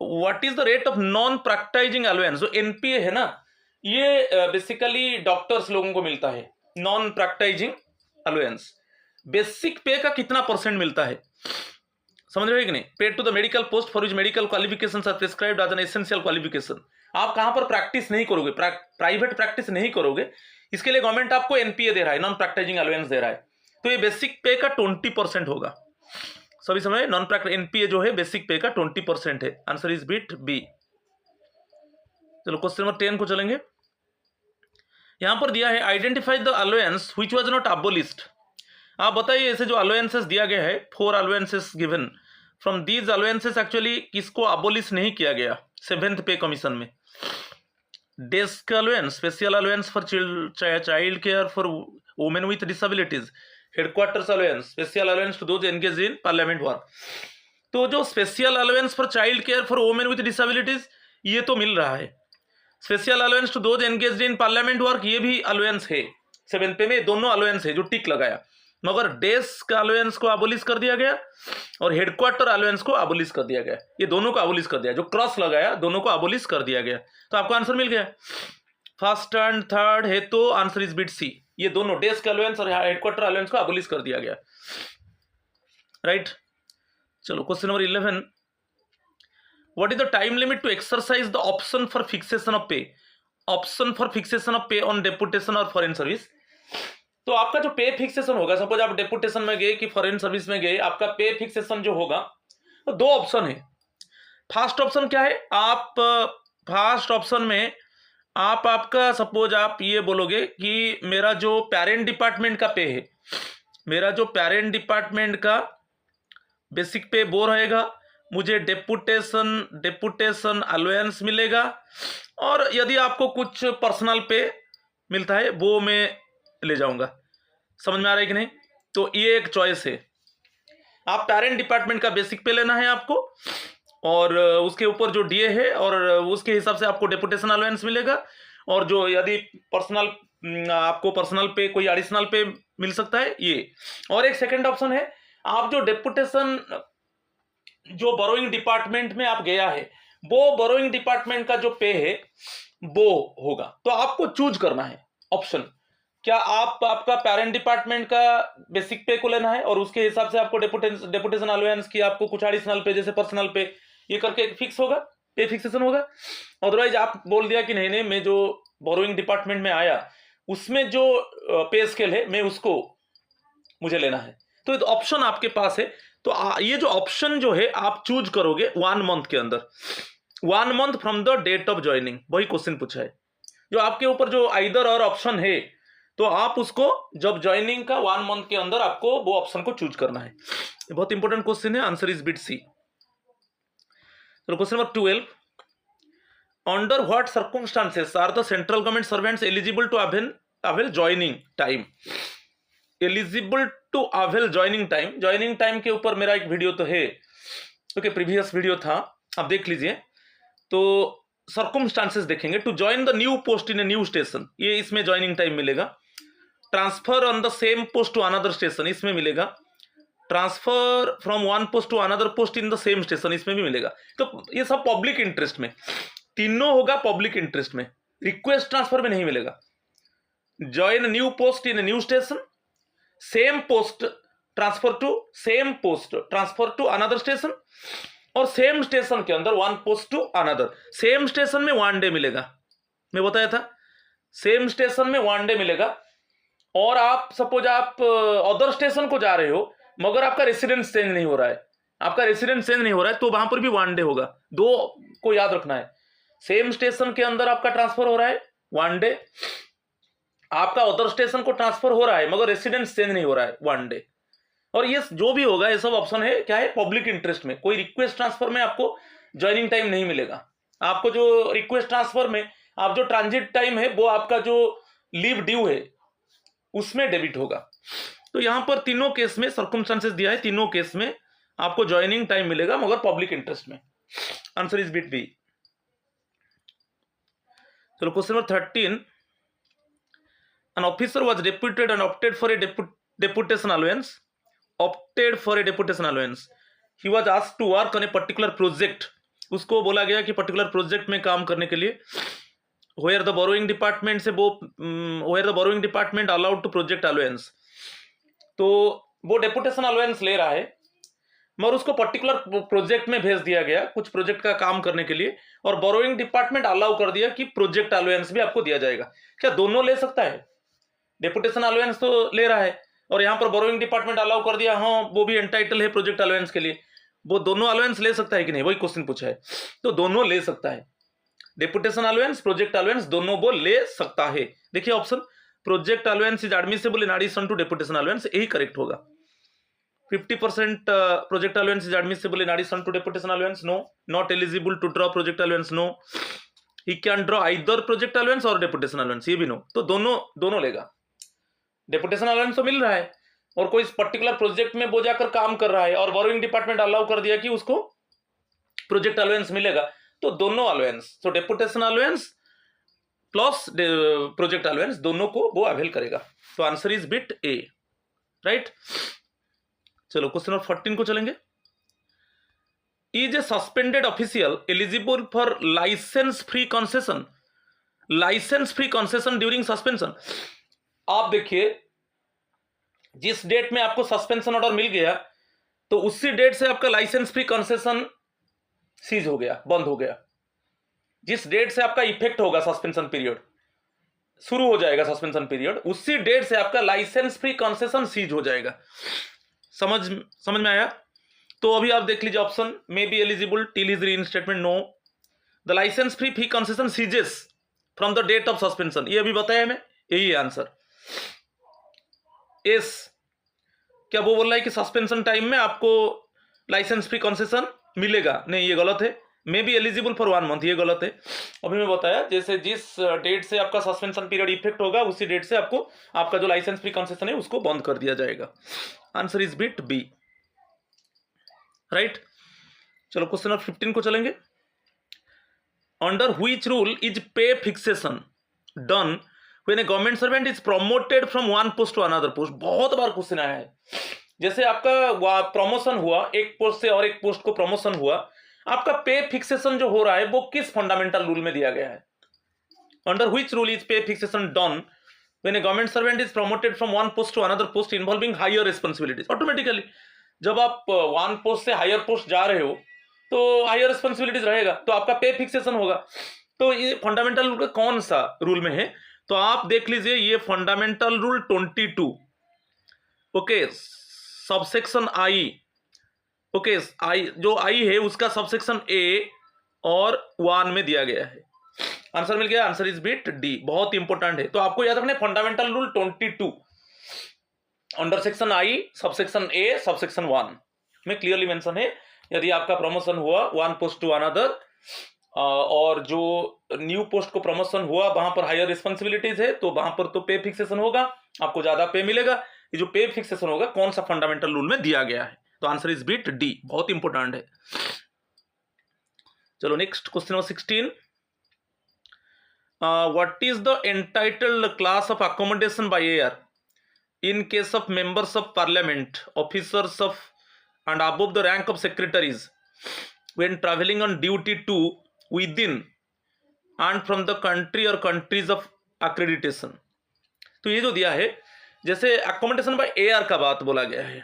what is the rate of non practising allowance? जो एनपीए है ना, ये बेसिकली डॉक्टर्स लोगों को मिलता है, नॉन प्रैक्टाइजिंग अलाउंस। बेसिक पे का कितना परसेंट मिलता है, समझ रहे हो कि नहीं? Paid to the medical post for which medical qualifications are prescribed as an essential qualification. आप कहां पर प्रैक्टिस नहीं करोगे, प्राइवेट प्रैक्टिस नहीं करोगे, इसके लिए गवर्नमेंट आपको एनपीए दे रहा है, नॉन प्रैक्टाइजिंग अलाउंस दे रहा है, तो ये बेसिक पे का 20% होगा। सभी समय नॉन प्रैक्टिस एनपीए जो है बेसिक पे का 20% है, आंसर इज बीट बी। चलो क्वेश्चन नंबर 10 को चलेंगे। यहां पर दिया है identify the allowance which was not abolished. आप बताइए ऐसे जो अलाउंसेस दिया गया है, 4 allowances given, from these allowances actually किसको अबोलिश नहीं किया गया 7th पे कमीशन में? Desk allowance, special allowance for child care for women with disabilities, headquarters allowance, special allowance to those engage in parliament work. तो जो special allowance for child care for women with disabilities ये तो मिल रहा है, special allowance to those engage in parliament work ये भी allowance है 7th पे में, दोनों अलाउंस है जो टिक लगाया, मगर डेस्क अलाउंस को अबोलिश कर दिया गया और हेडक्वार्टर अलाउंस को अबोलिश कर दिया गया, ये दोनों को अबोलिश कर दिया, जो क्रॉस लगाया दोनों को अबोलिश कर दिया गया, तो आपको आंसर मिल गया। फर्स्ट एंड थर्ड है तो आंसर इज बिट सी, ये दोनों डेस्क अलाउंस और हेडक्वार्टर अलाउंस को अबोलिश कर दिया गया, राइट। चलो question number 11, what is the time limit to exercise the option for fixation of pay? Option for fixation of pay on deputation और foreign service. तो आपका जो पे फिक्सेशन होगा, सपोज आप डेपुटेशन में गए कि फॉरेन सर्विस में गए, आपका पे फिक्सेशन जो होगा तो 2 ऑप्शन है। फर्स्ट ऑप्शन क्या है, आप फर्स्ट ऑप्शन में आप आपका सपोज आप ये बोलोगे कि मेरा जो पेरेंट डिपार्टमेंट का पे है, मेरा जो पेरेंट डिपार्टमेंट का बेसिक पे वो रहेगा, मुझे डेपुटेशन अलाउंस मिलेगा, और यदि आपको कुछ पर्सनल पे मिलता है वो मैं ले जाऊंगा, समझ में आ रहा है कि नहीं? तो ये एक चॉइस है, आप पेरेंट डिपार्टमेंट का बेसिक पे लेना है आपको, और उसके ऊपर जो डीए है और उसके हिसाब से आपको डेपुटेशन अलाउंस मिलेगा, और जो यदि पर्सनल आपको पर्सनल पे कोई एडिशनल पे मिल सकता है ये। और एक सेकंड ऑप्शन है, आप जो डेपुटेशन जो बोरोइंग डिपार्टमेंट में आप गया है वो बोरोइंग डिपार्टमेंट का जो पे है वो होगा, तो आपको चूज करना है ऑप्शन, क्या आप आपका पेरेंट डिपार्टमेंट का बेसिक पे को लेना है और उसके हिसाब से आपको डेपुटेशन अलाउंस की आपको कुछ एडिशनल पे जैसे पर्सनल पे ये करके फिक्स होगा, पे फिक्सेशन होगा। अदरवाइज आप बोल दिया कि नहीं मैं जो बोरोइंग डिपार्टमेंट में आया उसमें जो पे स्केल है मैं उसको मुझे लेना है, तो ऑप्शन आपके पास है। तो ये जो ऑप्शन जो है आप चूज करोगे 1 मंथ के अंदर, 1 month from the date of joining, वही क्वेश्चन पूछा है, जो आपके ऊपर जो आइदर और ऑप्शन है तो आप उसको जब ज्वाइनिंग का 1 मंथ के अंदर आपको वो ऑप्शन को चूज करना है। ये बहुत इंपॉर्टेंट क्वेश्चन है, answer is bit C. Question number 12, under what circumstances are the central government servants eligible to avail joining time? Eligible to avail joining time के ऊपर मेरा एक वीडियो तो है, ओके, प्रीवियस वीडियो था, आप देख लीजिए। तो सर्कमस्टांसेस देखेंगे, to join the new post in a new station, ये इसमें ज्वाइनिंग टाइम मिलेगा। Transfer on the same post to another station, इसमें मिलेगा। Transfer from 1 post to another post in the same station, इसमें भी मिलेगा। तो ये सब पब्लिक इंटरेस्ट में, तीनों होगा पब्लिक इंटरेस्ट में, रिक्वेस्ट ट्रांसफर में नहीं मिलेगा। Join new post in a new station, same post transfer to another station, और सेम स्टेशन के अंदर 1 post to another. Same station में 1 डे मिलेगा, मैं बताया था, सेम स्टेशन में 1 डे मिलेगा। और आप सपोज आप अदर स्टेशन को जा रहे हो मगर आपका रेसिडेंस चेंज नहीं हो रहा है, तो वहां पर भी 1 डे होगा। 2 को याद रखना है, सेम स्टेशन के अंदर आपका ट्रांसफर हो रहा है 1 डे, आपका अदर स्टेशन को ट्रांसफर हो रहा है मगर रेसिडेंस चेंज नहीं हो रहा है 1 डे। और ये जो भी होगा ये सब ऑप्शन है क्या है, पब्लिक इंटरेस्ट में। कोई रिक्वेस्ट ट्रांसफर में आपको ज्वाइनिंग टाइम नहीं मिलेगा, आपको जो रिक्वेस्ट ट्रांसफर में आप जो ट्रांजिट टाइम है वो आपका जो लीव ड्यू है उसमें डेबिट होगा। तो यहां पर तीनों केस में सर्कमस्टांसेस दिया है, तीनों केस में आपको ज्वाइनिंग टाइम मिलेगा मगर पब्लिक इंटरेस्ट में। Answer is bit B. चलो question number 13, an officer was deputed and opted for a deputation allowance. He was asked to work on a particular project. उसको बोला गया कि पर्टिकुलर प्रोजेक्ट में काम करने के लिए where the borrowing department से where the borrowing department allowed to project allowance. तो वो डेपुटेशन अलाउंस ले रहा है मगर उसको पर्टिकुलर प्रोजेक्ट में भेज दिया गया कुछ प्रोजेक्ट का काम करने के लिए, और बोरोइंग डिपार्टमेंट अलाउ कर दिया कि प्रोजेक्ट अलाउंस भी आपको दिया जाएगा। क्या दोनों ले सकता है? डेपुटेशन अलाउंस तो ले रहा है और यहाँ पर बोरोइंग डिपार्टमेंट अलाउ कर दिया, हाँ वो भी एंटाइटल है प्रोजेक्ट अलाउंस के लिए। वो दोनों अलाउंस ले सकता है कि नहीं, वही क्वेश्चन पूछा है। तो दोनों ले सकता है, डेपुटेशन अलाउंस प्रोजेक्ट अलाउंस दोनों वो ले सकता है। देखिए option, project allowance is admissible in addition to deputation allowance, यही करेक्ट होगा। 50% project allowance is admissible in addition to deputation allowance, no. Not eligible to draw project allowance, no. He can draw either project allowance or deputation allowance, ये भी no। तो दोनों लेगा। Deputation allowance तो मिल रहा है और कोई पर्टिकुलर प्रोजेक्ट में वो जाकर काम कर रहा है और बोरोइंग डिपार्टमेंट अलाउ कर दिया कि उसको प्रोजेक्ट अलाउंस मिलेगा, तो दोनों अलाउंस, तो deputation allowance plus project allowance दोनों को वो अवेल करेगा। तो answer is bit A, right. चलो क्वेश्चन नंबर 14 को चलेंगे। Is a suspended official eligible for licence free concession? Licence free concession during suspension. आप देखिए जिस डेट में आपको सस्पेंशन ऑर्डर मिल गया तो उसी डेट से आपका लाइसेंस फ्री कंसेशन सीज हो गया, बंद हो गया। जिस डेट से आपका इफेक्ट होगा सस्पेंशन पीरियड, शुरू हो जाएगा सस्पेंशन पीरियड, उसी डेट से आपका लाइसेंस फ्री कंसेशन सीज हो जाएगा। समझ में आया? तो अभी आप देख लीजिए option, may be eligible till his reinstatement, no. The licence free fee concession ceases from the date of suspension, ये अभी बताया मैं, यही है आंसर। एस, क्या वो बोल रहा है कि सस्पेंशन टाइम में आपको लाइसेंस फ्री कंसेशन मिलेगा? नहीं, ये गलत है। मे बी एलिजिबल फॉर 1 मंथ, ये गलत है। अभी मैं बताया जैसे जिस डेट से आपका सस्पेंशन पीरियड इफेक्ट होगा उसी डेट से आपको आपका जो लाइसेंस फ्री कंसेशन है उसको बंद कर दिया जाएगा। Answer is bit B, right. चलो क्वेश्चन नंबर 15 को चलेंगे। Under which rule is pay fixation done when a government servant is promoted from one post to another post? बहुत बार क्वेश्चन आया है। जैसे आपका प्रमोशन हुआ, एक पोस्ट से और एक पोस्ट को प्रमोशन हुआ, आपका पे फिक्सेशन जो हो रहा है वो किस फंडामेंटल रूल में दिया गया है? Under which rule is pay fixation done when a government servant is promoted from one post to another post involving higher responsibilities? Automatically जब आप वन पोस्ट से हायर पोस्ट जा रहे हो तो हायर रिस्पॉन्सिबिलिटीज रहेगा, तो आपका पे फिक्सेशन होगा। तो ये फंडामेंटल रूल का कौन सा रूल में है? तो आप देख लीजिए, ये फंडामेंटल रूल 22, ओके, सबसेक्शन आई, ओके, आई जो आई है उसका सबसेक्शन ए और 1 में दिया गया है। आंसर मिल गया, आंसर इज बिट डी। बहुत इंपॉर्टेंट है, तो आपको याद रखना है fundamental rule 22 under section I subsection A subsection 1 में क्लियरली मेंशन है। यदि आपका प्रमोशन हुआ वन पोस्ट टू अनदर और जो न्यू पोस्ट को प्रमोशन हुआ वहां पर हायर रिस्पॉन्सिबिलिटीज है तो वहां पर तो पे फिक्सेशन होगा, आपको ज्यादा पे मिलेगा। ये जो पे फिक्सेशन होगा कौन सा फंडामेंटल रूल में दिया गया है? तो आंसर इज बिट डी, बहुत इंपॉर्टेंट है। चलो next question number 16। What is the entitled class of accommodation by air in case of members of parliament, officers of and above the rank of secretaries when traveling on duty to within and from the country or countries of accreditation? तो ये जो दिया है, जैसे accommodation by air का बात बोला गया है,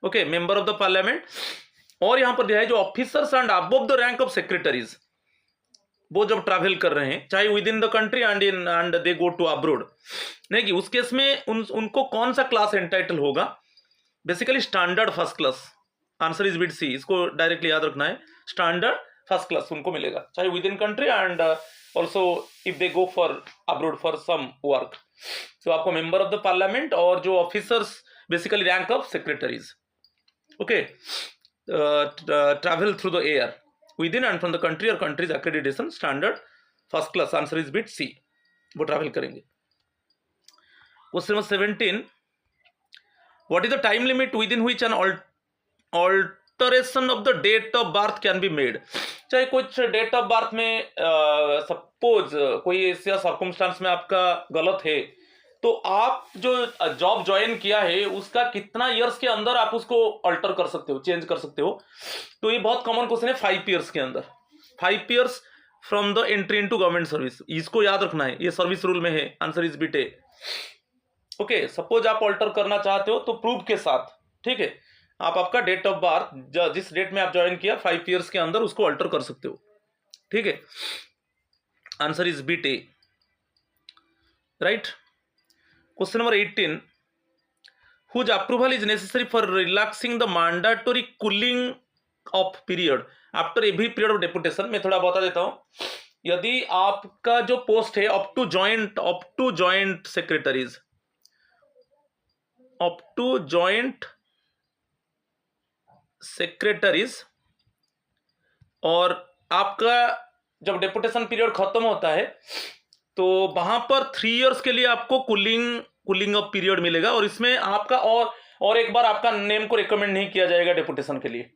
okay, member of the parliament, और यहां पर दिया है जो officers and above the rank of secretaries, वो जब ट्रैवल कर रहे हैं चाहे within the country and they go to abroad, नहीं कि उस केस में उनको कौन सा क्लास एंटाइटल होगा? Basically standard first class. Answer is bit C, इसको डायरेक्टली याद रखना है, स्टैंडर्ड फर्स्ट क्लास उनको मिलेगा चाहे within country and also if they go for abroad for some work. तो आपको मेंबर ऑफ द पार्लियामेंट और जो officers basically rank of secretaries, okay, travel through the air, within and from the country और countries accreditation standard first class, answer is bit C, वो travel करेंगे। Question number 17, what is the time limit within which an alteration of the date of birth can be made. चाहे कुछ date of birth में suppose कोई ऐसा circumstance में आपका गलत है, तो आप जो जॉब ज्वाइन किया है उसका कितना ईयर्स के अंदर आप उसको अल्टर कर सकते हो, चेंज कर सकते हो। तो ये बहुत कॉमन क्वेश्चन है, 5 ईयर्स के अंदर, 5 years from the entry into government service, इसको याद रखना है, ये सर्विस रूल में है, answer is bit A. Okay, suppose आप अल्टर करना चाहते हो तो प्रूफ के साथ, ठीक है, आप आपका डेट ऑफ बर्थ जिस डेट में आप ज्वाइन किया 5 ईयर्स के अंदर उसको अल्टर कर सकते हो, ठीक है, answer is bit A, right. Question number 18, whose approval is necessary for relaxing the mandatory cooling off period after every period of deputation। मैं थोड़ा बता देता हूं, यदि आपका जो पोस्ट है up to joint secretaries, up to joint secretaries, और आपका जब डेपुटेशन पीरियड खत्म होता है तो वहां पर 3 इयर्स के लिए आपको कूलिंग ऑफ पीरियड मिलेगा, और इसमें आपका और एक बार आपका नेम को रिकमेंड नहीं किया जाएगा डेपुटेशन के लिए।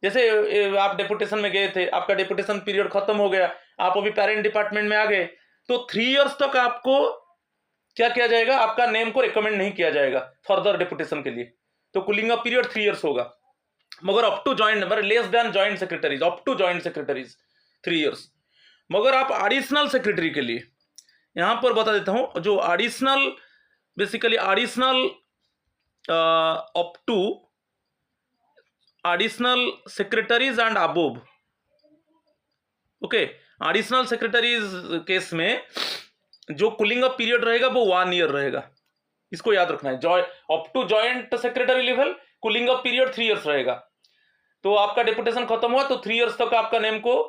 जैसे आप डेपुटेशन में गए थे, आपका डेपुटेशन पीरियड खत्म हो गया, आप अभी पेरेंट डिपार्टमेंट में आ गए, तो 3 इयर्स तक आपको क्या किया जाएगा, आपका नेम को रिकमेंड नहीं किया जाएगा फर्दर डेपुटेशन के लिए, तो कूलिंग ऑफ पीरियड 3 इयर्स होगा। मगर अप टू जॉइंट, मगर less than joint secretaries, up to joint secretaries 3 years. मगर आप एडिशनल सेक्रेटरी के लिए यहां पर बता देता हूं, जो additional basically additional up to additional secretaries and above, okay, additional secretaries case में जो कूलिंग ऑफ पीरियड रहेगा वो 1 ईयर रहेगा, इसको याद रखना है। Up to joint secretary level cooling off period 3 years रहेगा, तो आपका डेपुटेशन खत्म हुआ तो 3 इयर्स तक आपका नेम को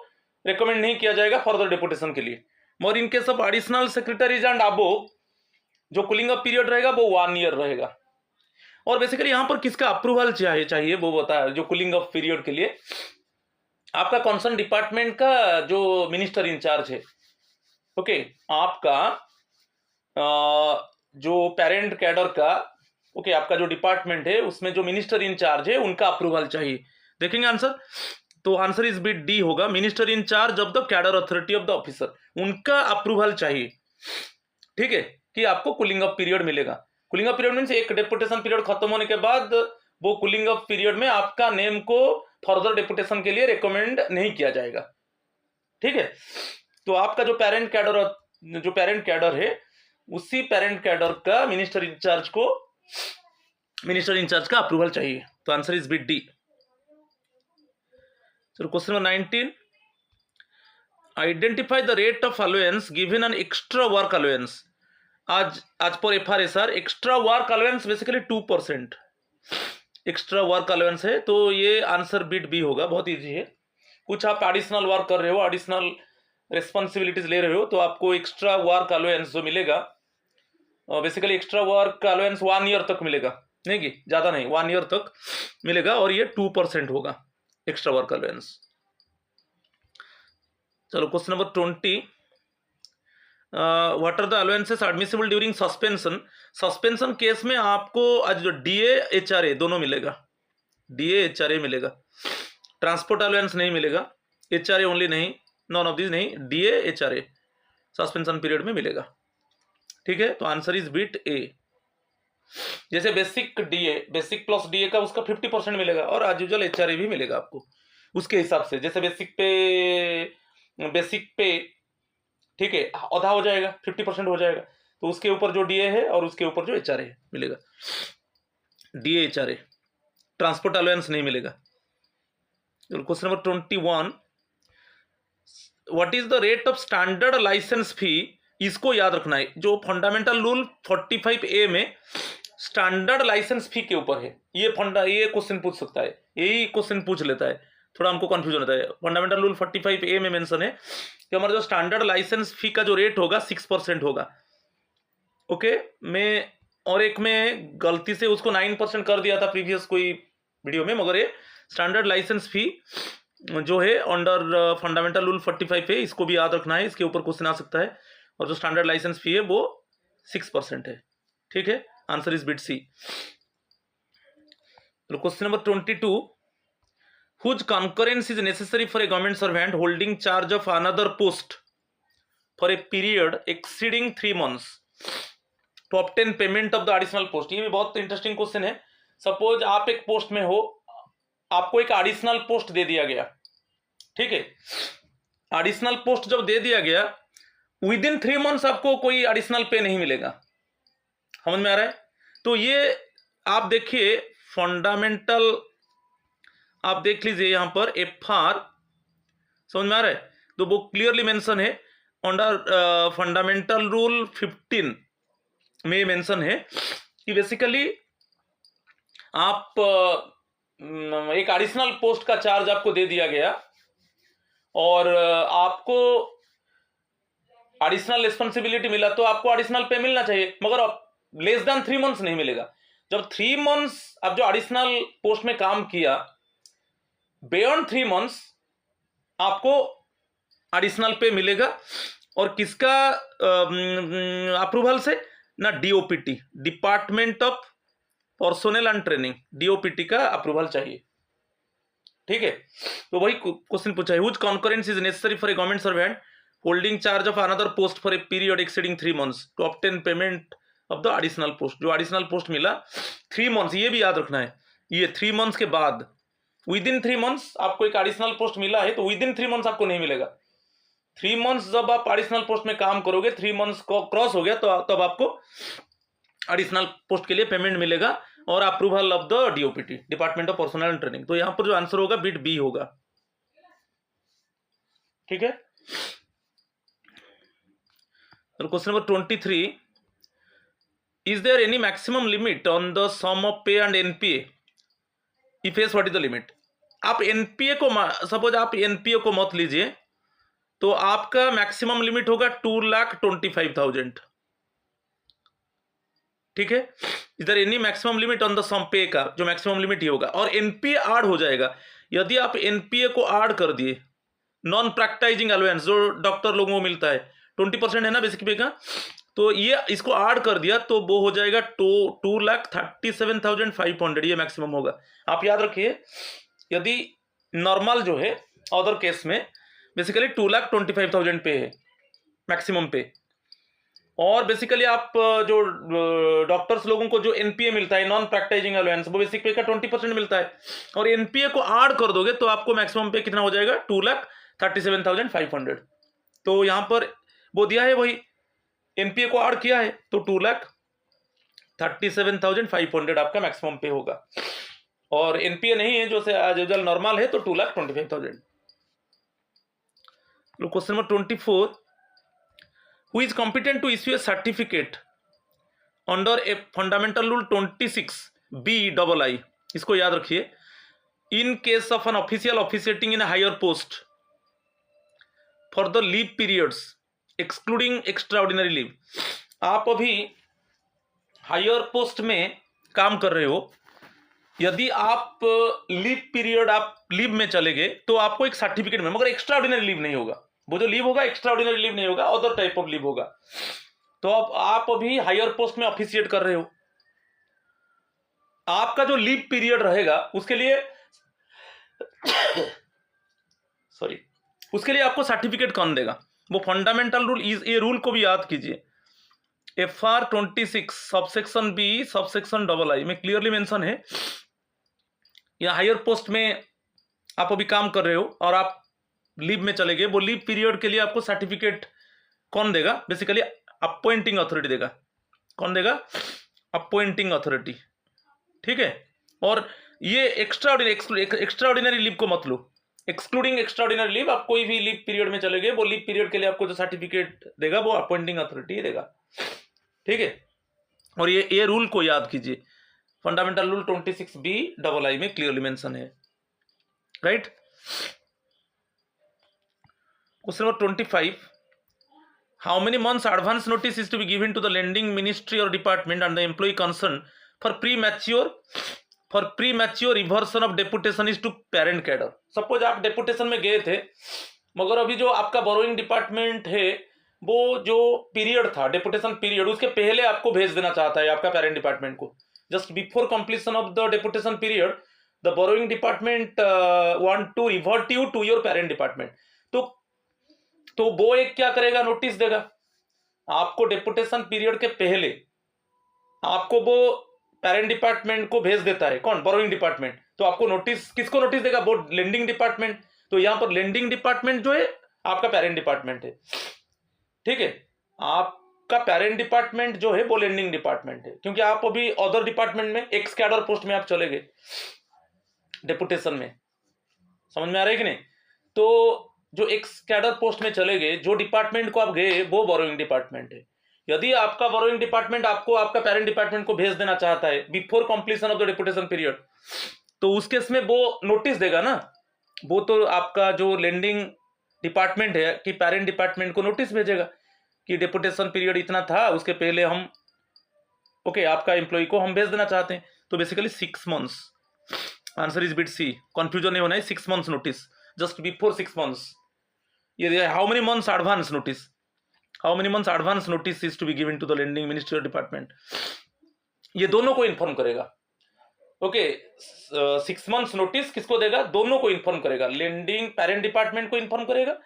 रिकमेंड नहीं किया जाएगा फर्दर डेपुटेशन के लिए। मगर इन case of additional secretaries and above जो कूलिंग ऑफ पीरियड रहेगा वो 1 ईयर रहेगा। और बेसिकली यहां पर किसका अप्रूवल चाहिए वो बताया, जो कूलिंग ऑफ पीरियड के लिए आपका कंसर्न डिपार्टमेंट का जो मिनिस्टर इंचार्ज है, ओके, आपका जो पेरेंट कैडर का, ओके, आपका जो डिपार्टमेंट है उसमें जो मिनिस्टर इंचार्ज है उनका अप्रूवल चाहिए। देखेंगे आंसर, तो आंसर इज बिट डी होगा, minister in charge of the cadre authority of the officer, उनका अप्रूवल चाहिए, ठीक है, कि आपको कूलिंग ऑफ पीरियड मिलेगा। कूलिंग ऑफ पीरियड मींस एक डेपुटेशन पीरियड खत्म होने के बाद वो कूलिंग ऑफ पीरियड में आपका नेम को फर्दर डेपुटेशन के लिए रिकमेंड नहीं किया जाएगा, ठीक है। तो आपका जो पेरेंट कैडर है उसी पेरेंट कैडर का मिनिस्टर इंचार्ज का अप्रूवल चाहिए, तो आंसर इज बिट डी। चलो question number 19, identify the rate of allowance given an extra work allowance. आज पर FRSR extra work allowance basically 2% extra work allowance है, तो ये आंसर बिट बी होगा, बहुत इजी है। कुछ आप एडिशनल वर्क कर रहे हो, एडिशनल रिस्पॉन्सिबिलिटीज ले रहे हो, तो आपको एक्स्ट्रा वर्क अलाउंस जो मिलेगा, basically extra work allowance 1 year तक मिलेगा, नहीं कि ज्यादा नहीं, 1 ईयर तक मिलेगा, और ये 2% होगा एक्स्ट्रा वर्क अलाउंस। चलो question number 20, what are the allowances admissible during suspension. Suspension case में आपको आज जो DA HRA दोनों मिलेगा, DA HRA मिलेगा, ट्रांसपोर्ट अलाउंस नहीं मिलेगा, HRA ओनली नहीं, नॉन ऑफ दिस नहीं, DA HRA सस्पेंशन पीरियड में मिलेगा, ठीक है, तो आंसर इज बिट ए। जैसे बेसिक प्लस DA का उसका 50% मिलेगा, और एज यूजुअल HRA भी मिलेगा आपको उसके हिसाब से, जैसे बेसिक पे ठीक है आधा हो जाएगा, 50% हो जाएगा, तो उसके ऊपर जो DA है और उसके ऊपर जो HRA है मिलेगा, DA HRA, ट्रांसपोर्ट अलाउंस नहीं मिलेगा। Question number 21, what is the rate of standard licence fee. इसको याद रखना है, जो फंडामेंटल रूल 45A में स्टैंडर्ड लाइसेंस फी के ऊपर है, ये क्वेश्चन पूछ सकता है, यही क्वेश्चन पूछ लेता है, थोड़ा हमको कंफ्यूजन होता है। फंडामेंटल रूल 45A में मेंशन है कि हमारा जो स्टैंडर्ड लाइसेंस फी का जो रेट होगा 6% होगा, ओके। मैं और एक में गलती से उसको 9% कर दिया था प्रीवियस कोई वीडियो में, मगर ये स्टैंडर्ड लाइसेंस फी जो है अंडर फंडामेंटल रूल 45 है, इसको भी याद रखना है, इसके ऊपर क्वेश्चन आ सकता है। और जो स्टैंडर्ड लाइसेंस फी है वो 6% है। ठीक है, answer is bit C. Question number 22, whose concurrence is necessary for a government servant holding charge of another post for a period exceeding 3 months to obtain payment of the additional post। ये भी बहुत interesting question है। Suppose आप एक post में हो, आपको एक एडिशनल पोस्ट दे दिया गया, ठीक है। एडिशनल पोस्ट जब दे दिया गया, विद इन 3 मंथ्स आपको कोई एडिशनल पे नहीं मिलेगा। समझ में आ रहा है? तो ये आप देखिए फंडामेंटल, आप देख लीजिए यहां पर FR, समझ में आ रहा है? तो वो क्लियरली मेंशन है अंडर फंडामेंटल रूल 15 में मेंशन है कि बेसिकली आप एक एडिशनल पोस्ट का चार्ज आपको दे दिया गया और आपको एडिशनल रिस्पॉन्सिबिलिटी मिला, तो आपको एडिशनल पे मिलना चाहिए, मगर लेस देन 3 मंथ्स नहीं मिलेगा। जब 3 मंथ्स आप जो एडिशनल पोस्ट में काम किया, बियॉन्ड 3 मंथ्स आपको एडिशनल पे मिलेगा। और किसका अप्रूवल से? ना DOPT, department of personnel and training, DOPT का अप्रूवल चाहिए। ठीक है, तो वही क्वेश्चन पूछा है, which concurrence is necessary for a government servant holding charge of another post for a period exceeding 3 months to obtain payment of the additional post. जो additional post मिला 3 मंथ्स, ये भी याद रखना है, ये 3 मंथ्स के बाद, विद इन 3 मंथ्स आपको एक एडिशनल पोस्ट मिला है, तो विद इन 3 मंथ्स आपको नहीं मिलेगा। 3 मंथ्स जब आप एडिशनल पोस्ट में काम करोगे, 3 मंथ्स को क्रॉस हो गया, तो तब आपको एडिशनल पोस्ट के लिए पेमेंट मिलेगा और approval of the DOPT, department of personnel and training. तो यहां पर जो आंसर होगा बिट बी होगा। ठीक है, question number 23, is there any maximum limit on the sum of pay and NPA? If yes, what is the limit? आप NPA को, सपोज आप NPA को मत लीजिए, तो आपका मैक्सिमम लिमिट होगा 2,25,000। ठीक है, इधर any maximum limit on the sum pay का जो मैक्सिमम लिमिट ही होगा, और NPA ऐड हो जाएगा। यदि आप NPA को ऐड कर दिए, नॉन प्रैक्टिसिंग अलाउंस जो डॉक्टर लोगों को मिलता है 20% है ना बेसिक पे का, तो ये इसको ऐड कर दिया तो वो हो जाएगा 2,37,500, ये मैक्सिमम होगा। आप याद रखिए, यदि नॉर्मल जो है अदर केस में बेसिकली 2,25,000 पे है मैक्सिमम पे, और बेसिकली आप जो डॉक्टर्स लोगों को जो NPA मिलता है, नॉन प्रैक्टिसिंग अलाउंस, वो बेसिक पे का 20% मिलता है, और NPA को ऐड कर दोगे तो आपको मैक्सिमम पे कितना हो जाएगा? 2,37,500। तो यहां पर वो दिया है, वही NPA को ऐड किया है, तो 2,37,500 आपका मैक्सिमम पे होगा, और NPA नहीं है, जो से आज नॉर्मल है, तो 2,25,000। Question number 24, who is competent to issue a certificate under a fundamental rule 26(b)(ii)? इसको याद रखिए, in case of an official officiating in a higher post for the leave periods excluding extraordinary leave। आप अभी higher post में काम कर रहे हो, यदि आप लीव पीरियड आप लीव में चले गए तो आपको एक सर्टिफिकेट में, मगर एक्स्ट्राऑर्डिनरी लीव नहीं होगा, वो जो लीव होगा एक्स्ट्राऑर्डिनरी लीव नहीं होगा, अदर टाइप ऑफ लीव होगा। तो अब आप अभी हायर पोस्ट में ऑफिशिएट कर रहे हो, आपका जो लीव पीरियड रहेगा उसके लिए सॉरी, उसके लिए आपको सर्टिफिकेट कौन देगा? वो फंडामेंटल रूल, ये रूल को भी याद कीजिए, FR 26 subsection B subsection II में क्लियरली मेंशन है, या हायर पोस्ट में आप अभी काम कर रहे हो और आप लीव में चले गए, वो लीव पीरियड के लिए आपको सर्टिफिकेट कौन देगा? बेसिकली अपॉइंटिंग अथॉरिटी देगा। कौन देगा? Appointing authority. ठीक है, और ये एक्स्ट्राऑर्डिनरी लीव को मत लो, एक्सक्लूडिंग एक्स्ट्राऑर्डिनरी लीव, आप कोई भी लीव पीरियड में चले गए, वो लीव पीरियड के लिए आपको जो सर्टिफिकेट देगा वो अपॉइंटिंग अथॉरिटी देगा। ठीक है, और ये रूल को याद कीजिए, फंडामेंटल रूल 26(b)(ii) में क्लियरली मेंशन है, right. Question number 25, how many months advance notice is to be given to the lending ministry और department and the employ concern for premature for premature reversion of deputation is to parent cadre. Suppose आप deputation में गए थे, मगर अभी जो आपका borrowing department है वो जो पीरियड था डेपुटेशन पीरियड, उसके पहले आपको भेज देना चाहता है आपका पेरेंट डिपार्टमेंट को। Just before completion of the deputation period the borrowing department want to revert you to your parent department. तो वो एक क्या करेगा, नोटिस देगा आपको। डेपुटेशन पीरियड के पहले आपको वो पेरेंट डिपार्टमेंट को भेज देता है, कौन, बोरोइंग डिपार्टमेंट। तो आपको नोटिस, किसको नोटिस देगा, वो लेंडिंग डिपार्टमेंट। तो यहां पर लेंडिंग डिपार्टमेंट जो है आपका पेरेंट डिपार्टमेंट है, ठीक है। आपका पेरेंट डिपार्टमेंट जो है वो लेंडिंग डिपार्टमेंट है, क्योंकि आप अभी अदर डिपार्टमेंट में एक्स कैडर पोस्ट में आप चले गए डेपुटेशन में। समझ में आ रहा है कि नहीं? तो जो एक्स कैडर पोस्ट में चले गए, जो डिपार्टमेंट को आप गए वो बोरोइंग डिपार्टमेंट है। यदि आपका बोरोइंग डिपार्टमेंट आपको आपका पेरेंट डिपार्टमेंट को भेज देना चाहता है before completion of the deputation period, तो उस केस में वो नोटिस देगा ना। वो तो आपका जो लेंडिंग डिपार्टमेंट है कि पेरेंट डिपार्टमेंट को नोटिस भेजेगा कि डेपुटेशन पीरियड इतना था, उसके पहले हम आपका एम्प्लॉय को हम भेज देना चाहते हैं। तो basically 6 months, answer is bit C. Confusion नहीं होना है, 6 months notice, just before 6 months. ये how many months advance notice, how many months advance notice is to be given to the lending ministry department, ये दोनों को inform करेगा। 6 months notice किसको देगा, दोनों को इन्फॉर्म करेगा, लेंडिंग पेरेंट डिपार्टमेंट को इन्फॉर्म करेगा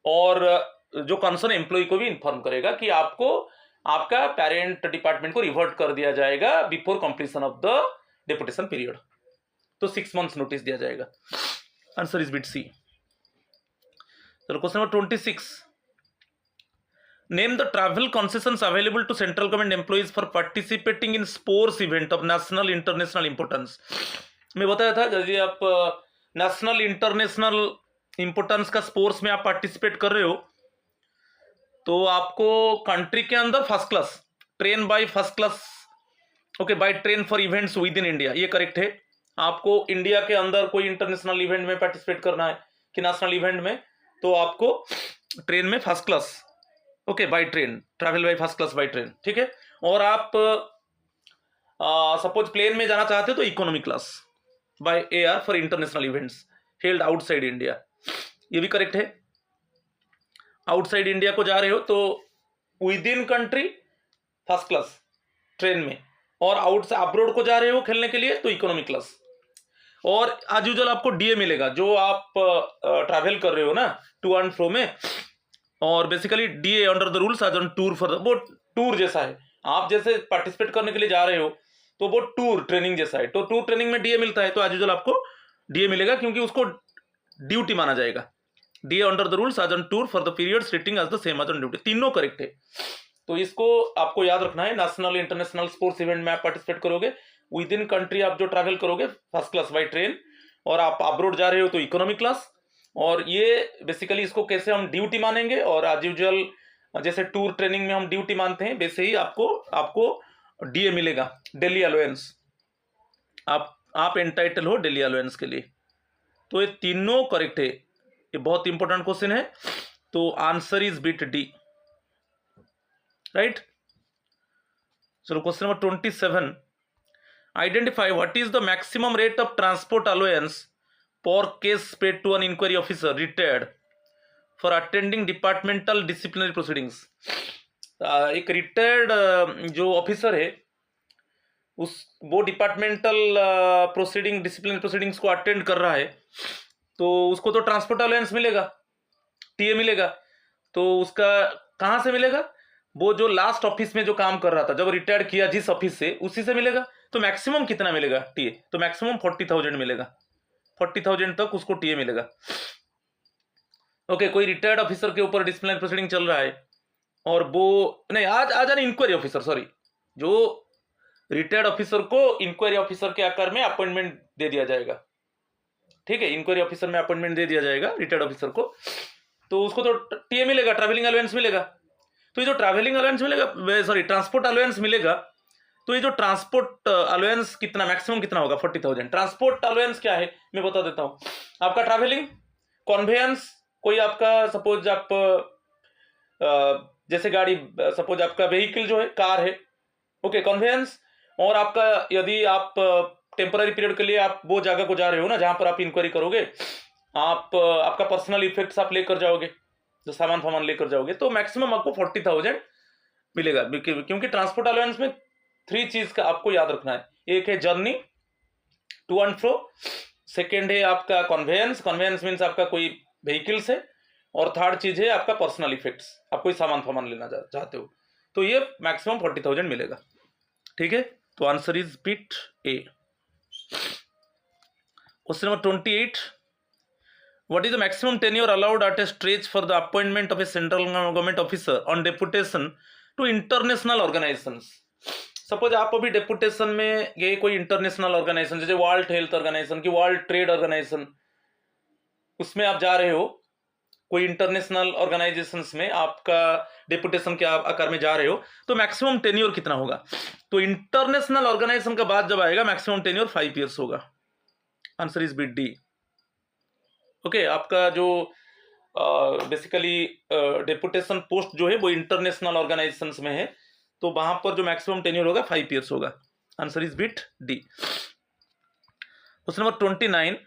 और जो कंसर्न एम्प्लॉय को भी इन्फॉर्म करेगा कि आपको आपका पेरेंट डिपार्टमेंट को रिवर्ट कर दिया जाएगा before completion of the deputation period. तो 6 मंथ्स नोटिस दिया जाएगा, आंसर इज बिट सी। चलो question number 26, name the travel concessions available to central government employees for participating in sports event of national international importance. मैं बताया था यदि आप national international importance का स्पोर्ट्स में आप पार्टिसिपेट कर रहे हो तो आपको कंट्री के अंदर first class train by first class by train for events with in India, ये करेक्ट है। आपको इंडिया के अंदर कोई इंटरनेशनल इवेंट में पार्टिसिपेट करना है कि नेशनल इवेंट में, तो आपको ट्रेन में first class by train, travel by first class by train, ठीक है। और आप सपोज प्लेन में जाना चाहते हो तो economy class by air for international events held outside India, ये भी करेक्ट है। आउटसाइड इंडिया को जा रहे हो तो with in country first class train में, और आउट से अब्रोड को जा रहे हो खेलने के लिए तो इकोनॉमी क्लास। और आज यूजुअल आपको डीए मिलेगा जो आप ट्रैवल कर रहे हो ना टू एंड फ्रो में, और basically DA under the rules as on tour for, वो टूर जैसा है। आप जैसे पार्टिसिपेट करने के लिए जा रहे हो तो वो टूर ट्रेनिंग जैसा है, तो टूर ट्रेनिंग में डीए मिलता है, तो आज यूजुअल आपको डीए मिलेगा क्योंकि उसको ड्यूटी माना जाएगा। DA under the rules as on tour for the period treating as the same as on duty, तीनों करेक्ट है। तो इसको आपको याद रखना है, नेशनल इंटरनेशनल स्पोर्ट्स इवेंट में आप पार्टिसिपेट करोगे, विद इन कंट्री आप जो ट्रैवल करोगे फर्स्ट क्लास बाय ट्रेन, और आप अब्रोड जा रहे हो तो इकोनॉमी क्लास। और ये बेसिकली इसको कैसे हम ड्यूटी मानेंगे, और आज यूजुअल जैसे टूर ट्रेनिंग में हम ड्यूटी मानते हैं वैसे ही आपको डीए मिलेगा, डेली अलाउंस, आप एंटाइटल हो डेली अलाउंस के लिए। तो ये तीनों करेक्ट है, ये बहुत इंपॉर्टेंट क्वेश्चन है। तो answer is bit D, right. चलो question number 27, identify what is the maximum rate of transport allowance per case paid to an inquiry officer retired for attending departmental disciplinary proceedings. एक retired जो officer है वो departmental proceeding disciplinary proceedings को attend कर रहा है, तो उसको तो ट्रांसपोर्ट अलाउंस मिलेगा, टीए मिलेगा। तो उसका कहाँ से मिलेगा, वो जो लास्ट ऑफिस में जो काम कर रहा था जब रिटायर किया जिस ऑफिस से, उसी से मिलेगा। तो मैक्सिमम कितना मिलेगा टीए, तो मैक्सिमम 40,000 मिलेगा, 40,000 तक उसको टीए मिलेगा। कोई रिटायर्ड ऑफिसर के ऊपर डिसिप्लिनरी प्रोसीडिंग चल रहा है और वो नहीं, आज इंक्वायरी ऑफिसर, सॉरी, जो रिटायर्ड ऑफिसर को इंक्वायरी ऑफिसर के आकार में अपॉइंटमेंट दे दिया जाएगा, ठीक है, इंक्वायरी ऑफिसर में अपॉइंटमेंट दे दिया जाएगा रिटायर्ड ऑफिसर को, तो उसको तो टीए मिलेगा, ट्रैवलिंग अलाउंस मिलेगा। तो ये जो ट्रैवलिंग अलाउंस मिलेगा, सॉरी ट्रांसपोर्ट अलाउंस मिलेगा, तो ये जो ट्रांसपोर्ट अलाउंस कितना मैक्सिमम कितना होगा, 40,000। ट्रांसपोर्ट अलाउंस क्या है मैं बता देता हूँ, आपका ट्रैवलिंग, कॉन्वेयंस, कोई आपका सपोज आप जैसे गाड़ी, सपोज आपका व्हीकल जो है कार है, कॉन्वेयंस, और आपका यदि आप टेम्पररी पीरियड के लिए आप वो जगह को जा रहे हो ना जहां पर आप इंक्वायरी करोगे, आप आपका पर्सनल इफेक्ट्स आप लेकर जाओगे, जो सामान लेकर जाओगे, तो मैक्सिमम आपको 40,000 मिलेगा। क्योंकि ट्रांसपोर्ट अलाउंस में 3 चीज का आपको याद रखना है। एक है journey to and fro, second है आपका कन्वेयंस मीन्स आपका कोई व्हीकल्स है, और थर्ड चीज है आपका पर्सनल इफेक्ट्स, आप कोई सामान लेना चाहते हो, तो ये मैक्सिमम 40,000 मिलेगा। ठीक है, तो answer is bit A. Question number 28, what is the maximum tenure allowed at a stretch for the appointment of a central government officer on deputation to international organizations? Suppose आप अभी डेपुटेशन में गए कोई international organisation, जैसे world health organisation की, world trade organisation, उसमें आप जा रहे हो, कोई इंटरनेशनल ऑर्गेनाइजेशंस में आपका डेपुटेशन के आकार में जा रहे हो, तो मैक्सिमम टेन्योर कितना होगा? तो इंटरनेशनल ऑर्गेनाइजेशन का बाद जब आएगा मैक्सिमम टेन्योर 5 ईयर्स होगा। Answer is bit D. Okay, आपका जो बेसिकली डेपुटेशन पोस्ट जो है वो इंटरनेशनल ऑर्गेनाइजेशंस में है, तो वहां पर जो मैक्सिमम टेन्योर होगा 5 ईयर्स होगा। Answer is bit D. Question number 29,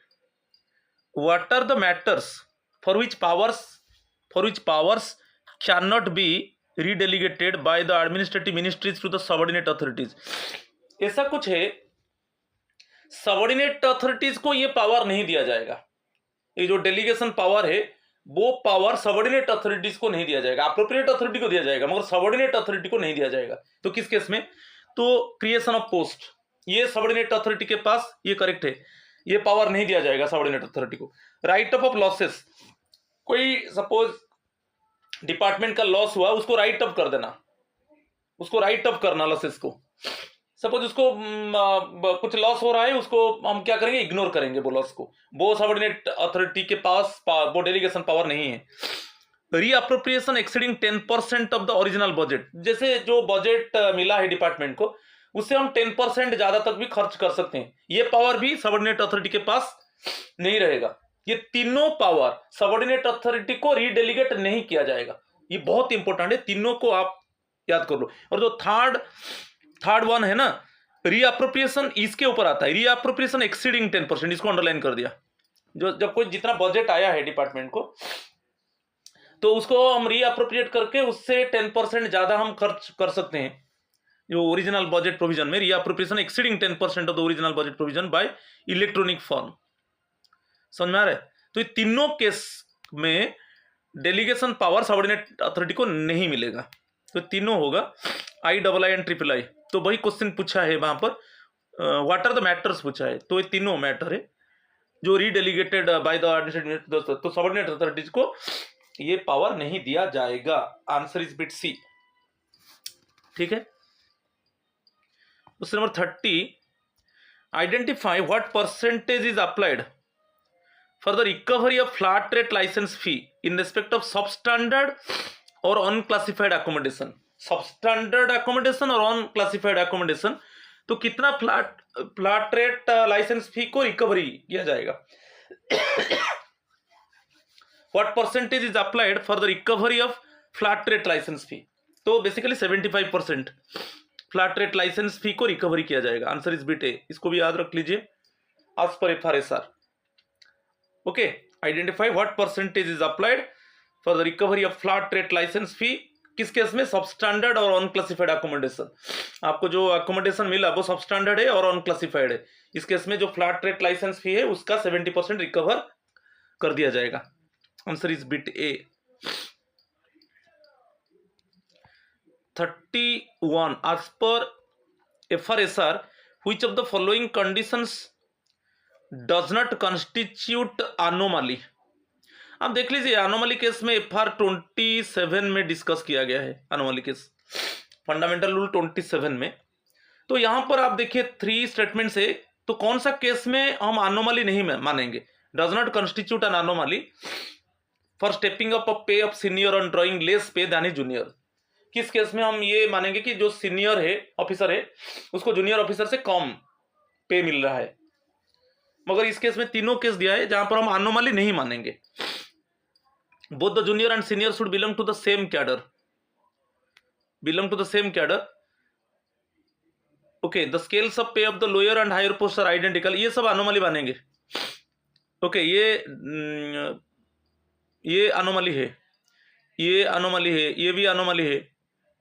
what are the matters for which powers can not be redelegated by the administrative ministries to the subordinate authorities? ऐसा कुछ है, सबऑर्डिनेट अथॉरिटीज को ये पावर नहीं दिया जाएगा। ये जो डेलीगेशन पावर है वो पावर सबऑर्डिनेट अथॉरिटीज को नहीं दिया जाएगा, अप्रोप्रिएट अथॉरिटी को दिया जाएगा, मगर सबऑर्डिनेट अथॉरिटी को नहीं दिया जाएगा। तो किस केस में? तो क्रिएशन ऑफ पोस्ट, ये सबऑर्डिनेट अथॉरिटी के पास, ये करेक्ट है, ये पावर नहीं दिया जाएगा सबऑर्डिनेट अथॉरिटी को। राइट ऑफ लॉसेस, कोई सपोज डिपार्टमेंट का लॉस हुआ, उसको राइट अप कर देना, उसको राइट अप करना लॉसेस को। सपोज उसको कुछ लॉस हो रहा है, उसको हम क्या करेंगे? इग्नोर करेंगे वो लॉस को। वो सबऑर्डिनेट अथॉरिटी के पास वो डेलीगेशन पावर नहीं है। Reappropriation exceeding 10% of the original budget, जैसे जो बजट मिला है डिपार्टमेंट को, उससे हम 10% ज्यादा तक भी खर्च कर सकते हैं, ये पावर भी सबऑर्डिनेट अथॉरिटी के पास नहीं रहेगा। ये तीनों पावर सबऑर्डिनेट अथॉरिटी को रीडेलीगेट नहीं किया जाएगा, ये बहुत इंपॉर्टेंट है, तीनों को आप याद कर लो। और जो थर्ड वन है ना, रीअप्रोप्रिएशन, इसके ऊपर आता है, रीअप्रोप्रिएशन एक्सीडिंग 10%, इसको अंडरलाइन कर दिया। जो जब कोई जितना बजट आया है डिपार्टमेंट को, तो उसको हम रीअप्रोप्रिएट करके उससे 10% ज्यादा हम खर्च कर सकते हैं। जो ओरिजिनल बजट प्रोविजन में reappropriation exceeding 10% of the original budget provision by electronic form. समझ में आ रहा है? तो ये तीनों केस में डेलीगेशन पावर सबऑर्डिनेट अथॉरिटी को नहीं मिलेगा, तो तीनों होगा II एंड III। तो वही क्वेश्चन पूछा है वहां पर, व्हाट आर द मैटर्स पूछा है, तो ये तीनों मैटर है जो रीडेलीगेटेड बाय द एडमिनिस्ट्रेटिव, तो सबऑर्डिनेट अथॉरिटीज को ये पावर नहीं दिया जाएगा। Answer is bit C. ठीक है, question number 30, identify what percentage is applied for the recovery of flat rate license fee in respect of substandard or unclassified accommodation। substandard accommodation और unclassified accommodation, तो कितना flat rate licence fee को recovery किया जाएगा? What percentage is applied for the recovery of flat rate licence fee? तो basically 75% flat rate licence fee को recovery किया जाएगा। Answer is bit A. इसको भी याद रख लीजिए, आज पर FRSR। Okay, identify what percentage is applied for the recovery of flat rate licence fee, किस केस में? सबस्टैंडर्ड और अनक्लासिफाइड अकोमोडेशन। आपको जो अकोमोडेशन मिला वो सबस्टैंडर्ड है और अनक्लासिफाइड है, इस केस में जो फ्लैट रेट लाइसेंस फी है उसका 70% रिकवर कर दिया जाएगा। Answer is bit A. 31, as per FRSR, which of the following conditions does not constitute anomaly? आप देख लीजिए, अनोमली केस में FR 27 में डिस्कस किया गया है, अनोमली केस फंडामेंटल रूल 27 में। तो यहां पर आप देखिए 3 स्टेटमेंट्स है, तो कौन सा केस में हम अनोमली नहीं मानेंगे? Does not constitute an anomaly for stepping up pay of senior on drawing less pay than junior. किस केस में हम ये मानेंगे कि जो सीनियर है ऑफिसर है उसको जूनियर ऑफिसर से कम पे मिल रहा है? मगर इस केस में तीनों केस दिया है जहां पर हम अनोमली नहीं मानेंगे। Both the junior and senior should belong to the same cadre, okay, the scales of pay of the lower and higher post are identical, ये सब अनोमली बनेंगे। ओके, ये अनोमली है, ये अनोमली है, ये भी अनोमली है,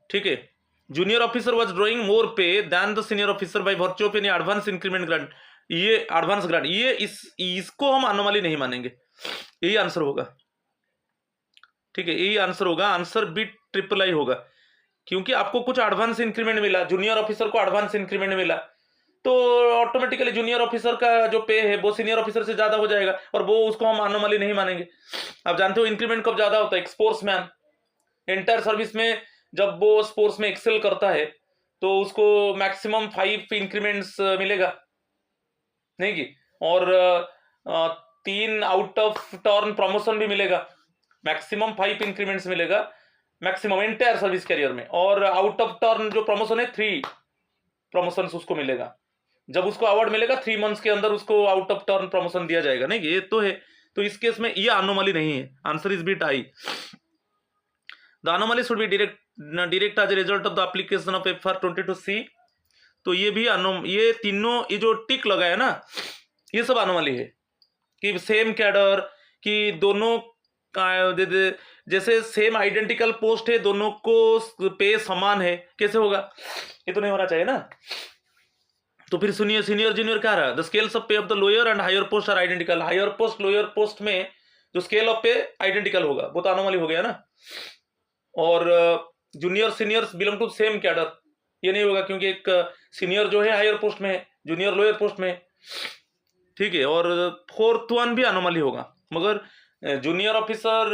ठीक है। Junior officer was drawing more pay than the senior officer by virtue of any advance increment grant, ये एडवांस ग्रांट, ये इसको हम अनोमली नहीं मानेंगे, यही आंसर होगा, ठीक है, यही आंसर होगा, आंसर बी ट्रिपल आई होगा, क्योंकि आपको कुछ एडवांस इंक्रीमेंट मिला, जूनियर ऑफिसर को एडवांस इंक्रीमेंट मिला, तो ऑटोमेटिकली जूनियर ऑफिसर का जो पे है वो सीनियर ऑफिसर से ज्यादा हो जाएगा, और वो उसको हम अनोमली नहीं मानेंगे। आप जानते हो इंक्रीमेंट कब ज्यादा होता है, एक स्पोर्ट्समैन एंटायर सर्विस में जब वो स्पोर्ट्स में एक्सेल करता है तो उसको मैक्सिमम 5 इंक्रीमेंट्स मिलेगा, नहीं कि, और 3 आउट ऑफ टर्न प्रमोशन भी मिलेगा, मैक्सिमम 5 इंक्रीमेंट्स मिलेगा मैक्सिमम एंटायर सर्विस कैरियर में, और आउट ऑफ टर्न जो प्रमोशन है 3 प्रमोशन उसको मिलेगा। जब उसको अवार्ड मिलेगा 3 मंथ्स के अंदर उसको आउट ऑफ टर्न प्रमोशन दिया जाएगा, नहीं ये तो है, तो इस केस में ये अनोमली नहीं है, answer is bit I. The anomaly should be direct as a result of the application of FR22C, तो ये भी ये तीनों, ये जो टिक लगाया ना, ये सब अनोमली है, कि सेम कैडर, कि दोनों जैसे सेम आइडेंटिकल पोस्ट है, दोनों को पे समान है, कैसे होगा, ये तो नहीं होना चाहिए ना। तो फिर सुनिए, सीनियर जूनियर क्या रहा, the scales of pay of the lower and higher post are identical, higher post lower post में जो स्केल ऑफ पे आइडेंटिकल होगा वो तो अनोमली हो गया ना, और junior seniors belong to same cadre, ये नहीं होगा, क्योंकि एक सीनियर जो है हायर पोस्ट में है, जूनियर लोअर पोस्ट में, ठीक है। और 4th वन भी अनोमली होगा, मगर जूनियर ऑफिसर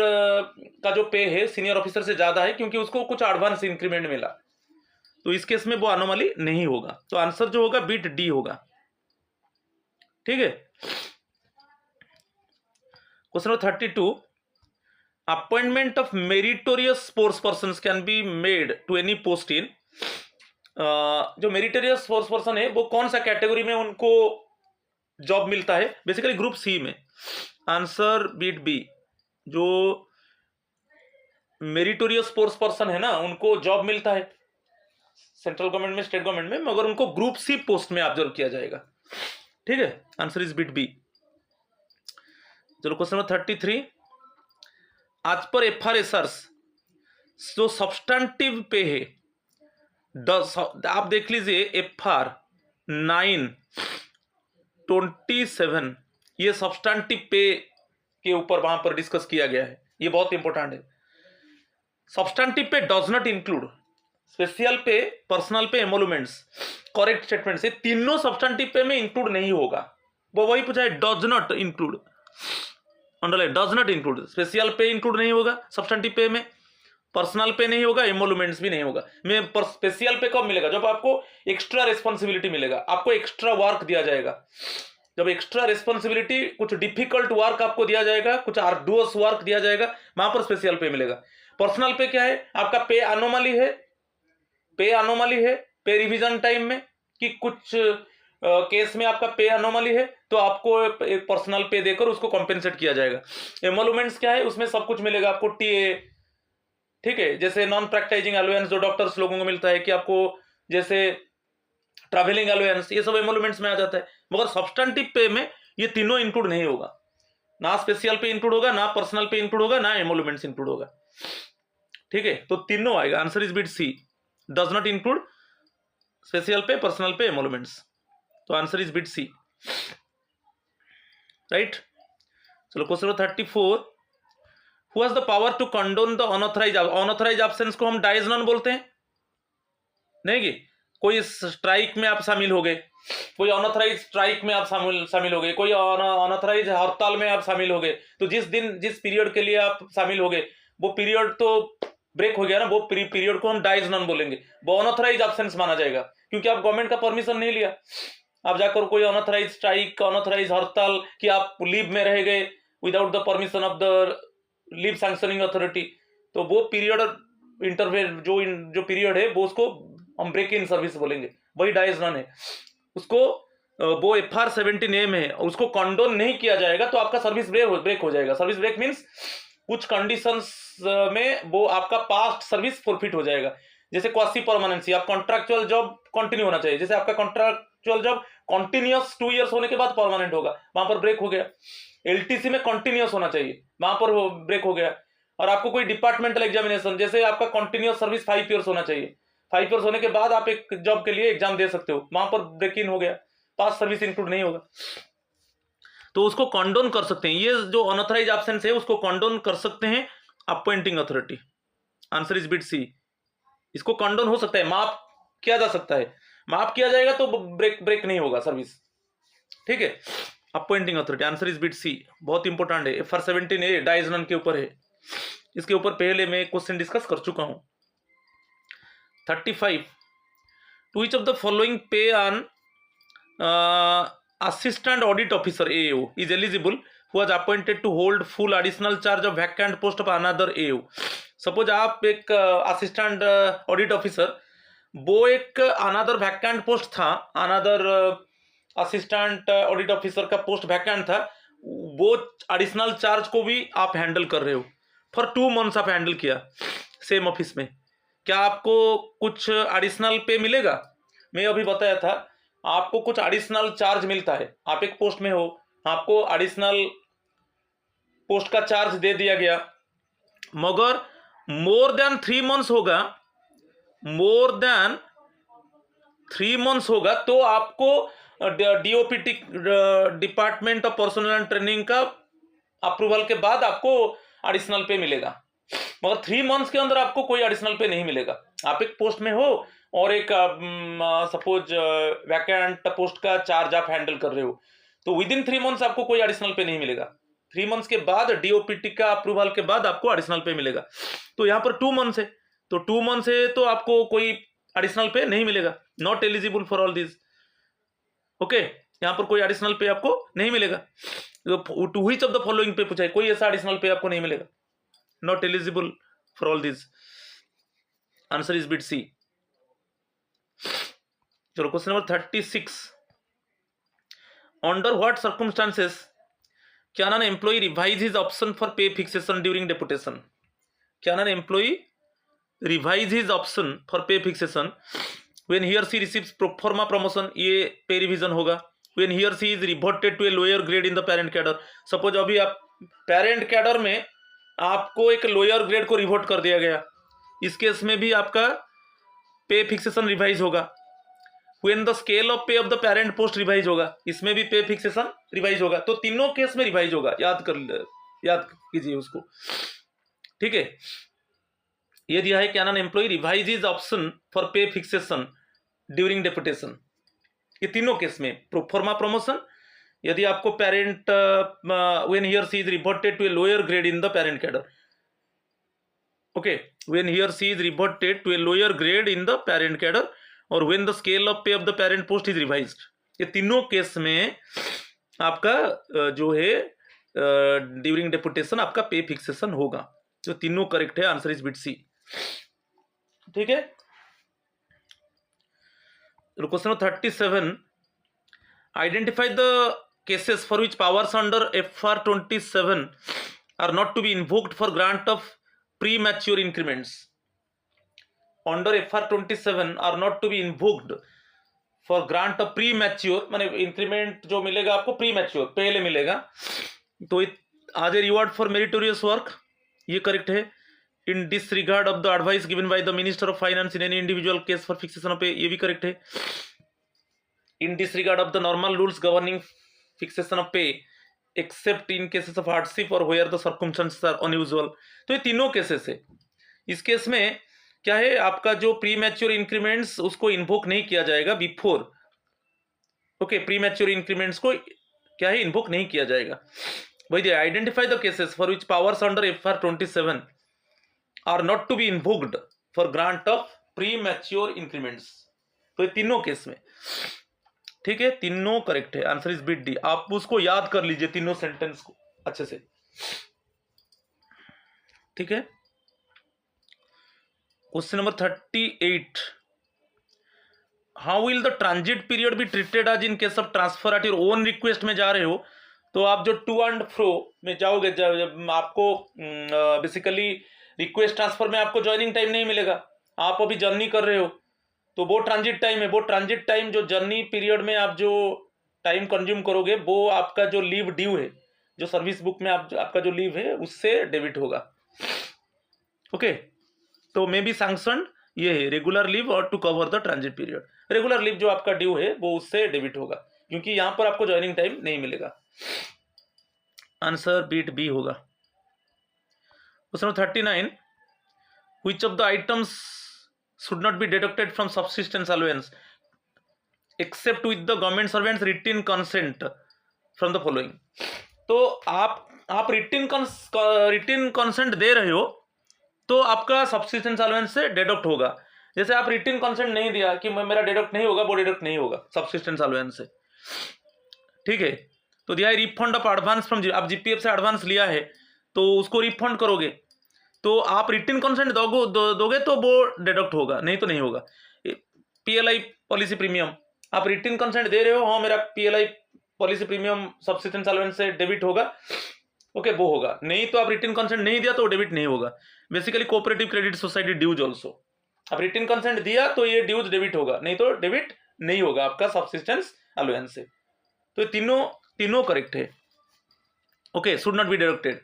का जो पे है सीनियर ऑफिसर से ज्यादा है, क्योंकि उसको कुछ एडवांस इंक्रीमेंट मिला, तो इस केस में वो अनोमली नहीं होगा, तो आंसर जो होगा बिट डी होगा, ठीक है। Question number 32, appointment of meritorious sports person can be made to any post in, जो मेरिटोरियस स्पोर्ट्स पर्सन है वो कौन सा कैटेगरी में उनको जॉब मिलता है, बेसिकली ग्रुप सी में, आंसर बीट बी, जो मेरिटोरियस स्पोर्ट्स पर्सन है ना उनको जॉब मिलता है सेंट्रल गवर्नमेंट में, स्टेट गवर्नमेंट में, मगर उनको ग्रुप सी पोस्ट में ऑब्जर्व किया जाएगा, ठीक है, आंसर इज बिट बी। चलो क्वेश्चन नंबर 33, आज पर FRSers जो सब्सटेंटिव पे है, आप देख लीजिए FR 927, ये सब्सटेंटिव पे के ऊपर वहां पर डिस्कस किया गया है, ये बहुत इंपॉर्टेंट है। सब्सटेंटिव पे does not include special pay, personal pay, एमोलुमेंट्स, correct statement, से तीनों सब्सटेंटिव पे में इंक्लूड नहीं होगा, वो वही पूछा है, does not include, underline, does not include, special पे इंक्लूड नहीं होगा सब्सटेंटिव पे में, पर्सनल पे नहीं होगा, एमोलुमेंट्स भी नहीं होगा। मैं स्पेशल पे कब मिलेगा, जब आपको एक्स्ट्रा रिस्पॉन्सिबिलिटी मिलेगा, आपको एक्स्ट्रा वर्क दिया जाएगा, जब एक्स्ट्रा रिस्पॉन्सिबिलिटी, कुछ डिफिकल्ट वर्क आपको दिया जाएगा, कुछ आर्डुअस वर्क दिया जाएगा, वहां पर स्पेशल पे मिलेगा। पर्सनल पे क्या है, आपका पे अनोमली है, पे रिवीजन टाइम में, कि कुछ केस में आपका पे अनोमली है तो आपको एक पर्सनल पे देकर उसको कॉम्पेंसेट किया जाएगा। एमोलुमेंट्स क्या है, उसमें सब कुछ मिलेगा आपको, टीए, ठीक है, जैसे नॉन प्रैक्टाइजिंग अलाउंस जो डॉक्टर्स लोगों को मिलता है, कि आपको जैसे ट्रैवलिंग अलाउंस, ये सब एमोलुमेंट्स में आ जाता है, मगर सब्सटेंटिव पे में ये तीनों इंक्लूड नहीं होगा, ना स्पेशल पे इंक्लूड होगा, ना पर्सनल पे इंक्लूड होगा, ना एमोलुमेंट्स इंक्लूड होगा, ठीक है, तो तीनों आएगा, answer is bit C, does not include special pay, personal pay, emoluments, तो answer is bit C, right. चलो question number 34, who has the power to condone the unauthorised absence को हम डाइज नॉन बोलते हैं, नहीं कि कोई स्ट्राइक में आप शामिल हो गए, कोई अनऑथराइज स्ट्राइक में आप शामिल हो गए, कोई अनऑथराइज हड़ताल में आप शामिल हो गए, तो जिस दिन जिस पीरियड के लिए आप शामिल हो गए वो पीरियड तो ब्रेक हो गया ना, वो पीरियड को हम डाइज नॉन बोलेंगे, वो अनऑथराइज एब्सेंस माना जाएगा, क्योंकि आप गवर्नमेंट का परमिशन नहीं लिया, आप जाकर कोई अनऑथराइज स्ट्राइक, अनऑथराइज हड़ताल, कि आप लीव में रह गए without the permission of the leave sanctioning authority, तो वो पीरियड इंटरवेल जो पीरियड है वो उसको हम ब्रेक इन सर्विस बोलेंगे, वही डाइज नॉन है, उसको वो FR17A में है, उसको कंडोन नहीं किया जाएगा तो आपका सर्विस ब्रेक हो जाएगा। सर्विस ब्रेक मीन्स कुछ कंडीशंस में वो आपका पास्ट सर्विस फॉरफिट हो जाएगा, जैसे क्वासी परमानेंसी, आप कॉन्ट्रैक्चुअल जॉब कंटिन्यू होना चाहिए, जैसे आपका कॉन्ट्रैक्चुअल जॉब कॉन्टिन्यूअस 2 इयर्स होने के बाद परमानेंट होगा, वहां पर ब्रेक हो गया। एलटीसी में कंटिन्यूअस होना चाहिए, वहां पर ब्रेक हो गया। और आपको कोई डिपार्टमेंटल एग्जामिनेशन, जैसे आपका कंटिन्यूअस सर्विस 5 इयर्स होना चाहिए, 5 इयर्स होने के बाद आप एक जॉब के लिए एग्जाम दे सकते हो, वहां पर ब्रेक इन हो गया, पास सर्विस इंक्लूड नहीं होगा, तो उसको कॉन्डोन कर सकते हैं। ये जो अनऑथराइज एब्सेंस है उसको कॉन्डोन कर सकते हैं appointing authority. Answer is bit C. इसको कॉन्डोन हो सकता है, माफ किया जा सकता है, माफ किया जाएगा तो ब्रेक नहीं होगा सर्विस, ठीक है। Appointing authority, answer is bit C, बहुत इंपॉर्टेंट है। FR 17A डाइजनन के ऊपर है, इसके ऊपर पहले मैं क्वेश्चन डिस्कस कर चुका हूं। 35, to each of the following pay on assistant audit officer AO is eligible who was appointed to hold full additional charge of vacant post of another AO। Suppose आप एक असिस्टेंट ऑडिट ऑफिसर, वो एक another vacant post था, another assistant audit officer का post vacant था, वो additional charge को भी आप हैंडल कर रहे हो, फॉर 2 मंथ्स आप हैंडल किया सेम ऑफिस में, क्या आपको कुछ एडिशनल पे मिलेगा? मैं अभी बताया था आपको कुछ एडिशनल चार्ज मिलता है, आप एक पोस्ट में हो, आपको एडिशनल पोस्ट का चार्ज दे दिया गया, मगर मोर देन 3 मंथ्स होगा, मोर देन 3 मंथ्स होगा तो आपको DOPT department of personal and training का अप्रूवल के बाद आपको एडिशनल पे मिलेगा, मगर 3 मंथ्स के अंदर आपको कोई एडिशनल पे नहीं मिलेगा। आप एक पोस्ट में हो और एक सपोज वैकेंट पोस्ट का चार्ज आप हैंडल कर रहे हो, तो विद इन 3 मंथ्स आपको कोई एडिशनल पे नहीं मिलेगा, 3 मंथ्स के बाद DOPT का अप्रूवल के बाद आपको एडिशनल पे मिलेगा। तो यहाँ पर 2 मंथ्स है, तो 2 मंथ्स है तो आपको कोई एडिशनल पे नहीं मिलेगा, not eligible for all this, okay. यहाँ पर कोई एडिशनल पे आपको नहीं मिलेगा। To which of the following pay पूछा है, कोई ऐसा एडिशनल पे आपको नहीं मिलेगा, not eligible for all this, answer is bit C. चलो question number 36, under what circumstances can an employ revise his option for pay fixation during deputation? Can an employ revise his option for pay fixation when he or she receives pro forma promotion, ये pay revision होगा। When he or she is reverted to a lower grade in the parent cadre, suppose अभी आप parent cadre में आपको एक lower grade को revert कर दिया गया, इस केस में भी आपका पे फिक्सेशन रिवाइज होगा। When the scale of pay of the parent post revise होगा, इसमें भी पे फिक्सेशन रिवाइज होगा, तो तीनों केस में रिवाइज होगा, याद कीजिए उसको, ठीक है। ये दिया है can an employ revise his option for pay fixation during deputation, ये तीनों केस में, प्रोफॉर्मा प्रमोशन, यदि आपको parent when he or she is reverted to a lower grade in the parent cadre, okay, when he or she is reverted to a lower grade in the parent cadre, or when the scale of pay of the parent post is revised, ये तीनों case में आपका जो है during deputation आपका पे fixation होगा, तो तीनों करेक्ट है, आंसर इज बिट सी, ठीक है। Question number 37, identify the cases for which powers under FR 27 are not to be invoked for grant of premature increments. Under FR 27 are not to be invoked for grant of premature, माने increment जो मिलेगा आपको premature पहले मिलेगा, तो as a reward for meritorious work, ये correct है। In disregard of the advice given by the minister of finance in any individual case for fixation of pay, ये भी करेक्ट है। In disregard of the normal rules governing fixation of pay except in cases of hardship or where the circumstances are unusual, तो ये तीनों cases है। इस case में क्या है, आपका जो प्रीमैच्योर इंक्रीमेंट्स उसको इन्वोक नहीं किया जाएगा बिफोर, ओके, प्रीमैच्योर इंक्रीमेंट्स को क्या है, इन्वोक नहीं किया जाएगा। वही दिया, identify the cases for which powers under FR 27 are not to be invoked for grant of premature increments, तो ये तीनों केस में, ठीक है, तीनों करेक्ट है, आंसर इज बिट डी। आप उसको याद कर लीजिए तीनों सेंटेंस को अच्छे से, ठीक है। Question number 38, how will the transit period be treated as in case of transfer at your own request में जा रहे हो, तो आप जो टू एंड फ्रो में जाओगे, जब आपको बेसिकली रिक्वेस्ट ट्रांसफर में आपको ज्वाइनिंग टाइम नहीं मिलेगा, आप अभी जर्नी कर रहे हो तो वो ट्रांजिट टाइम है, वो ट्रांजिट टाइम जो जर्नी पीरियड में आप जो टाइम कंज्यूम करोगे वो आपका जो लीव ड्यू है, जो सर्विस बुक में आपका जो लीव है उससे डेबिट होगा। ओके, तो मे बी सैंक्शन ये है रेगुलर लीव और to cover the transit period. Regular leave जो आपका ड्यू है वो उससे डेबिट होगा, क्योंकि यहां पर आपको ज्वाइनिंग टाइम नहीं मिलेगा। आंसर बीट बी होगा। Question 39, which of the items should not be deducted from subsistence allowance except with the government servants written consent from the following। तो आप रिटिन कंसेंट दे रहे हो तो आपका सब्सिस्टेंस अलाउंस से डिडक्ट होगा। जैसे आप रिटिन कंसेंट नहीं दिया कि मेरा डिडक्ट नहीं होगा, वो डिडक्ट नहीं होगा सब्सिस्टेंस अलाउंस से। ठीक है, तो दिया है रिफंड ऑफ एडवांस फ्रॉम, आप जीपीएफ से एडवांस लिया है तो उसको रिफंड करोगे, तो आप रिटिन कंसेंट दोगे तो वो डिडक्ट होगा, नहीं तो नहीं होगा। पीएलआई पॉलिसी प्रीमियम, आप रिटिन कंसेंट दे रहे हो, हाँ मेरा PLI policy premium subsistence allowance से डेबिट होगा, ओके वो होगा। नहीं तो आप रिटिन कंसेंट नहीं दिया तो डेबिट नहीं होगा। Basically cooperative credit society dues also, आप रिटिन कंसेंट दिया तो ये ड्यूज डेबिट होगा, नहीं तो डेबिट नहीं होगा आपका सब्सिस्टेंस अलाउंस से। तो ये तीनों करेक्ट है। Okay, should not be deducted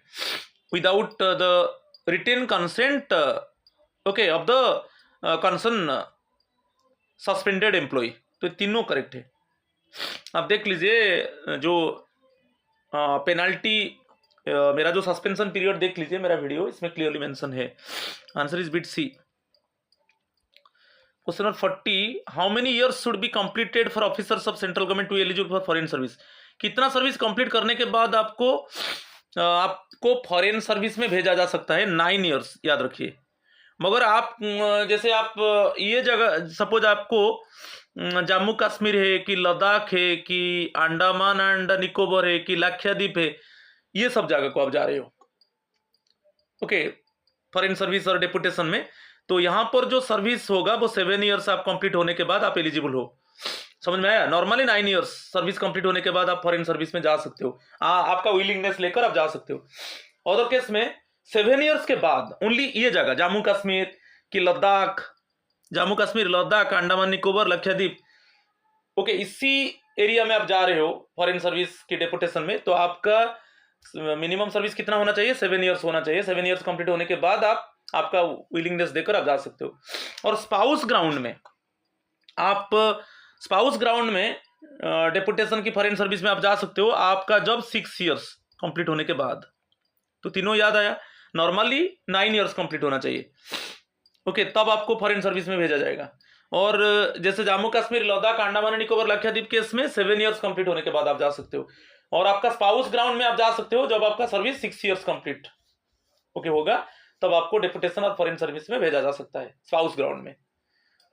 without the written consent okay of the concern suspended employee, तो तीनों करेक्ट है। आप देख लीजिए जो पेनाल्टी मेरा जो सस्पेंशन पीरियड देख लीजिए मेरा वीडियो, इसमें क्लियरली मेंशन है। Answer is bit C. Question number 40, how many years should be completed for officers of central government to eligible for foreign service. कितना सर्विस कंप्लीट करने के बाद आपको फॉरेन सर्विस में भेजा जा सकता है? 9 इयर्स, याद रखिए। मगर आप जैसे आप ये जगह सपोज आपको जम्मू कश्मीर है कि लद्दाख है कि अंडमान एंड निकोबार है कि लक्षद्वीप है, ये सब जगह को आप जा रहे हो ओके फॉरेन सर्विस और डेपुटेशन में, तो यहाँ पर जो सर्विस होगा वो 7 इयर्स आप कंप्लीट होने के बाद आप एलिजिबल हो। समझ में आया? नॉर्मली 9 इयर्स सर्विस कंप्लीट होने के बाद आप फॉरेन सर्विस में जा सकते हो, आपका विलिंगनेस लेकर आप जा सकते हो। अदर केस में 7 इयर्स के बाद ओनली ये जगह जम्मू कश्मीर की लद्दाख, जम्मू कश्मीर लद्दाख अंडमान निकोबार लक्षद्वीप ओके इसी एरिया में आप जा रहे हो फॉरेन सर्विस की डेपुटेशन में, तो आपका मिनिमम सर्विस कितना होना चाहिए? 7 इयर्स होना चाहिए। 7 इयर्स कंप्लीट होने के बाद आपका विलिंगनेस देकर आप जा सकते हो। और स्पाउस ग्राउंड में डेपुटेशन की फॉरेन सर्विस में आप जा सकते हो आपका जब 6 इयर्स कंप्लीट होने के बाद। तो तीनों याद आया। नॉर्मली 9 इयर्स कंप्लीट होना चाहिए ओके तब आपको फॉरेन सर्विस में भेजा जाएगा। और जैसे जम्मू कश्मीर लद्दाख अंडमान निकोबार लक्षद्वीप केस में 7 इयर्स कंप्लीट होने के बाद आप जा सकते हो। और आपका स्पाउस ग्राउंड में आप जा सकते हो जब आपका सर्विस 6 इयर्स कंप्लीट ओके होगा, तब आपको डेपुटेशन और फॉरेन सर्विस में भेजा जा सकता है स्पाउस ग्राउंड में।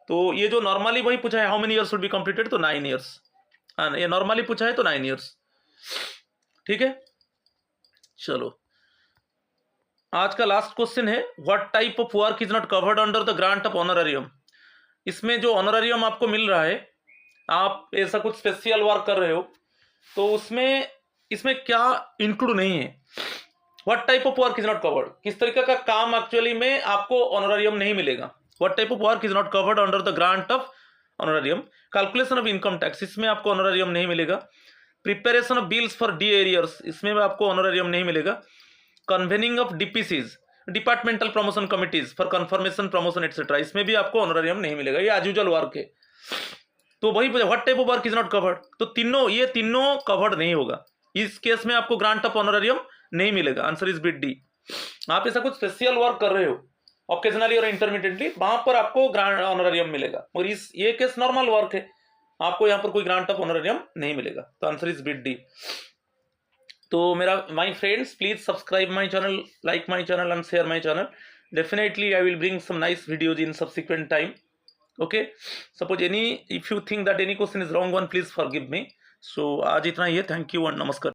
तो ये जो नॉर्मली वही पूछा है how many years should be completed, तो 9 इयर्स। ये नॉर्मली पूछा है तो 9 इयर्स। ठीक है, चलो आज का लास्ट क्वेश्चन है, what type of work is not covered under the grant of honorarium. इसमें जो ऑनरेरियम आपको मिल रहा है, आप ऐसा कुछ स्पेशल वर्क कर रहे हो तो इसमें क्या इंक्लूड नहीं है? What type of work is not covered, किस तरीके का काम एक्चुअली में आपको ऑनरेरियम नहीं मिलेगा। What type of work is not covered under the grant of honorarium. Calculation of income tax, इसमें आपको ऑनरेरियम नहीं मिलेगा। Preparation of bills for the arrears, इसमें भी आपको ऑनरेरियम नहीं मिलेगा। Convening of DPCs departmental promotion committees for confirmation promotion etcetera, इसमें भी आपको ऑनरेरियम नहीं मिलेगा। ये एज यूजुअल वर्क है। तो वही what type of work is not covered, तो ये तीनों कवर्ड नहीं होगा। इस केस में आपको ग्रांट ऑफ ऑनरेरियम नहीं मिलेगा। Answer is bit D. आप ऐसा कुछ स्पेशल वर्क कर रहे हो ऑकेजनली और इंटरमीडिएटली, वहां पर आपको ग्रांट ऑनरेरियम मिलेगा। और ये केस नॉर्मल वर्क है, आपको यहाँ पर कोई ग्रांट ऑफ ऑनरेरियम नहीं मिलेगा। तो आंसर इज बिट डी। तो my friends, please subscribe my channel, like my channel and share my channel. Definitely I will bring some nice videos in subsequent time. Okay, suppose if you think that any question is wrong one, please forgive me. So आज इतना ही है। Thank you and नमस्कार।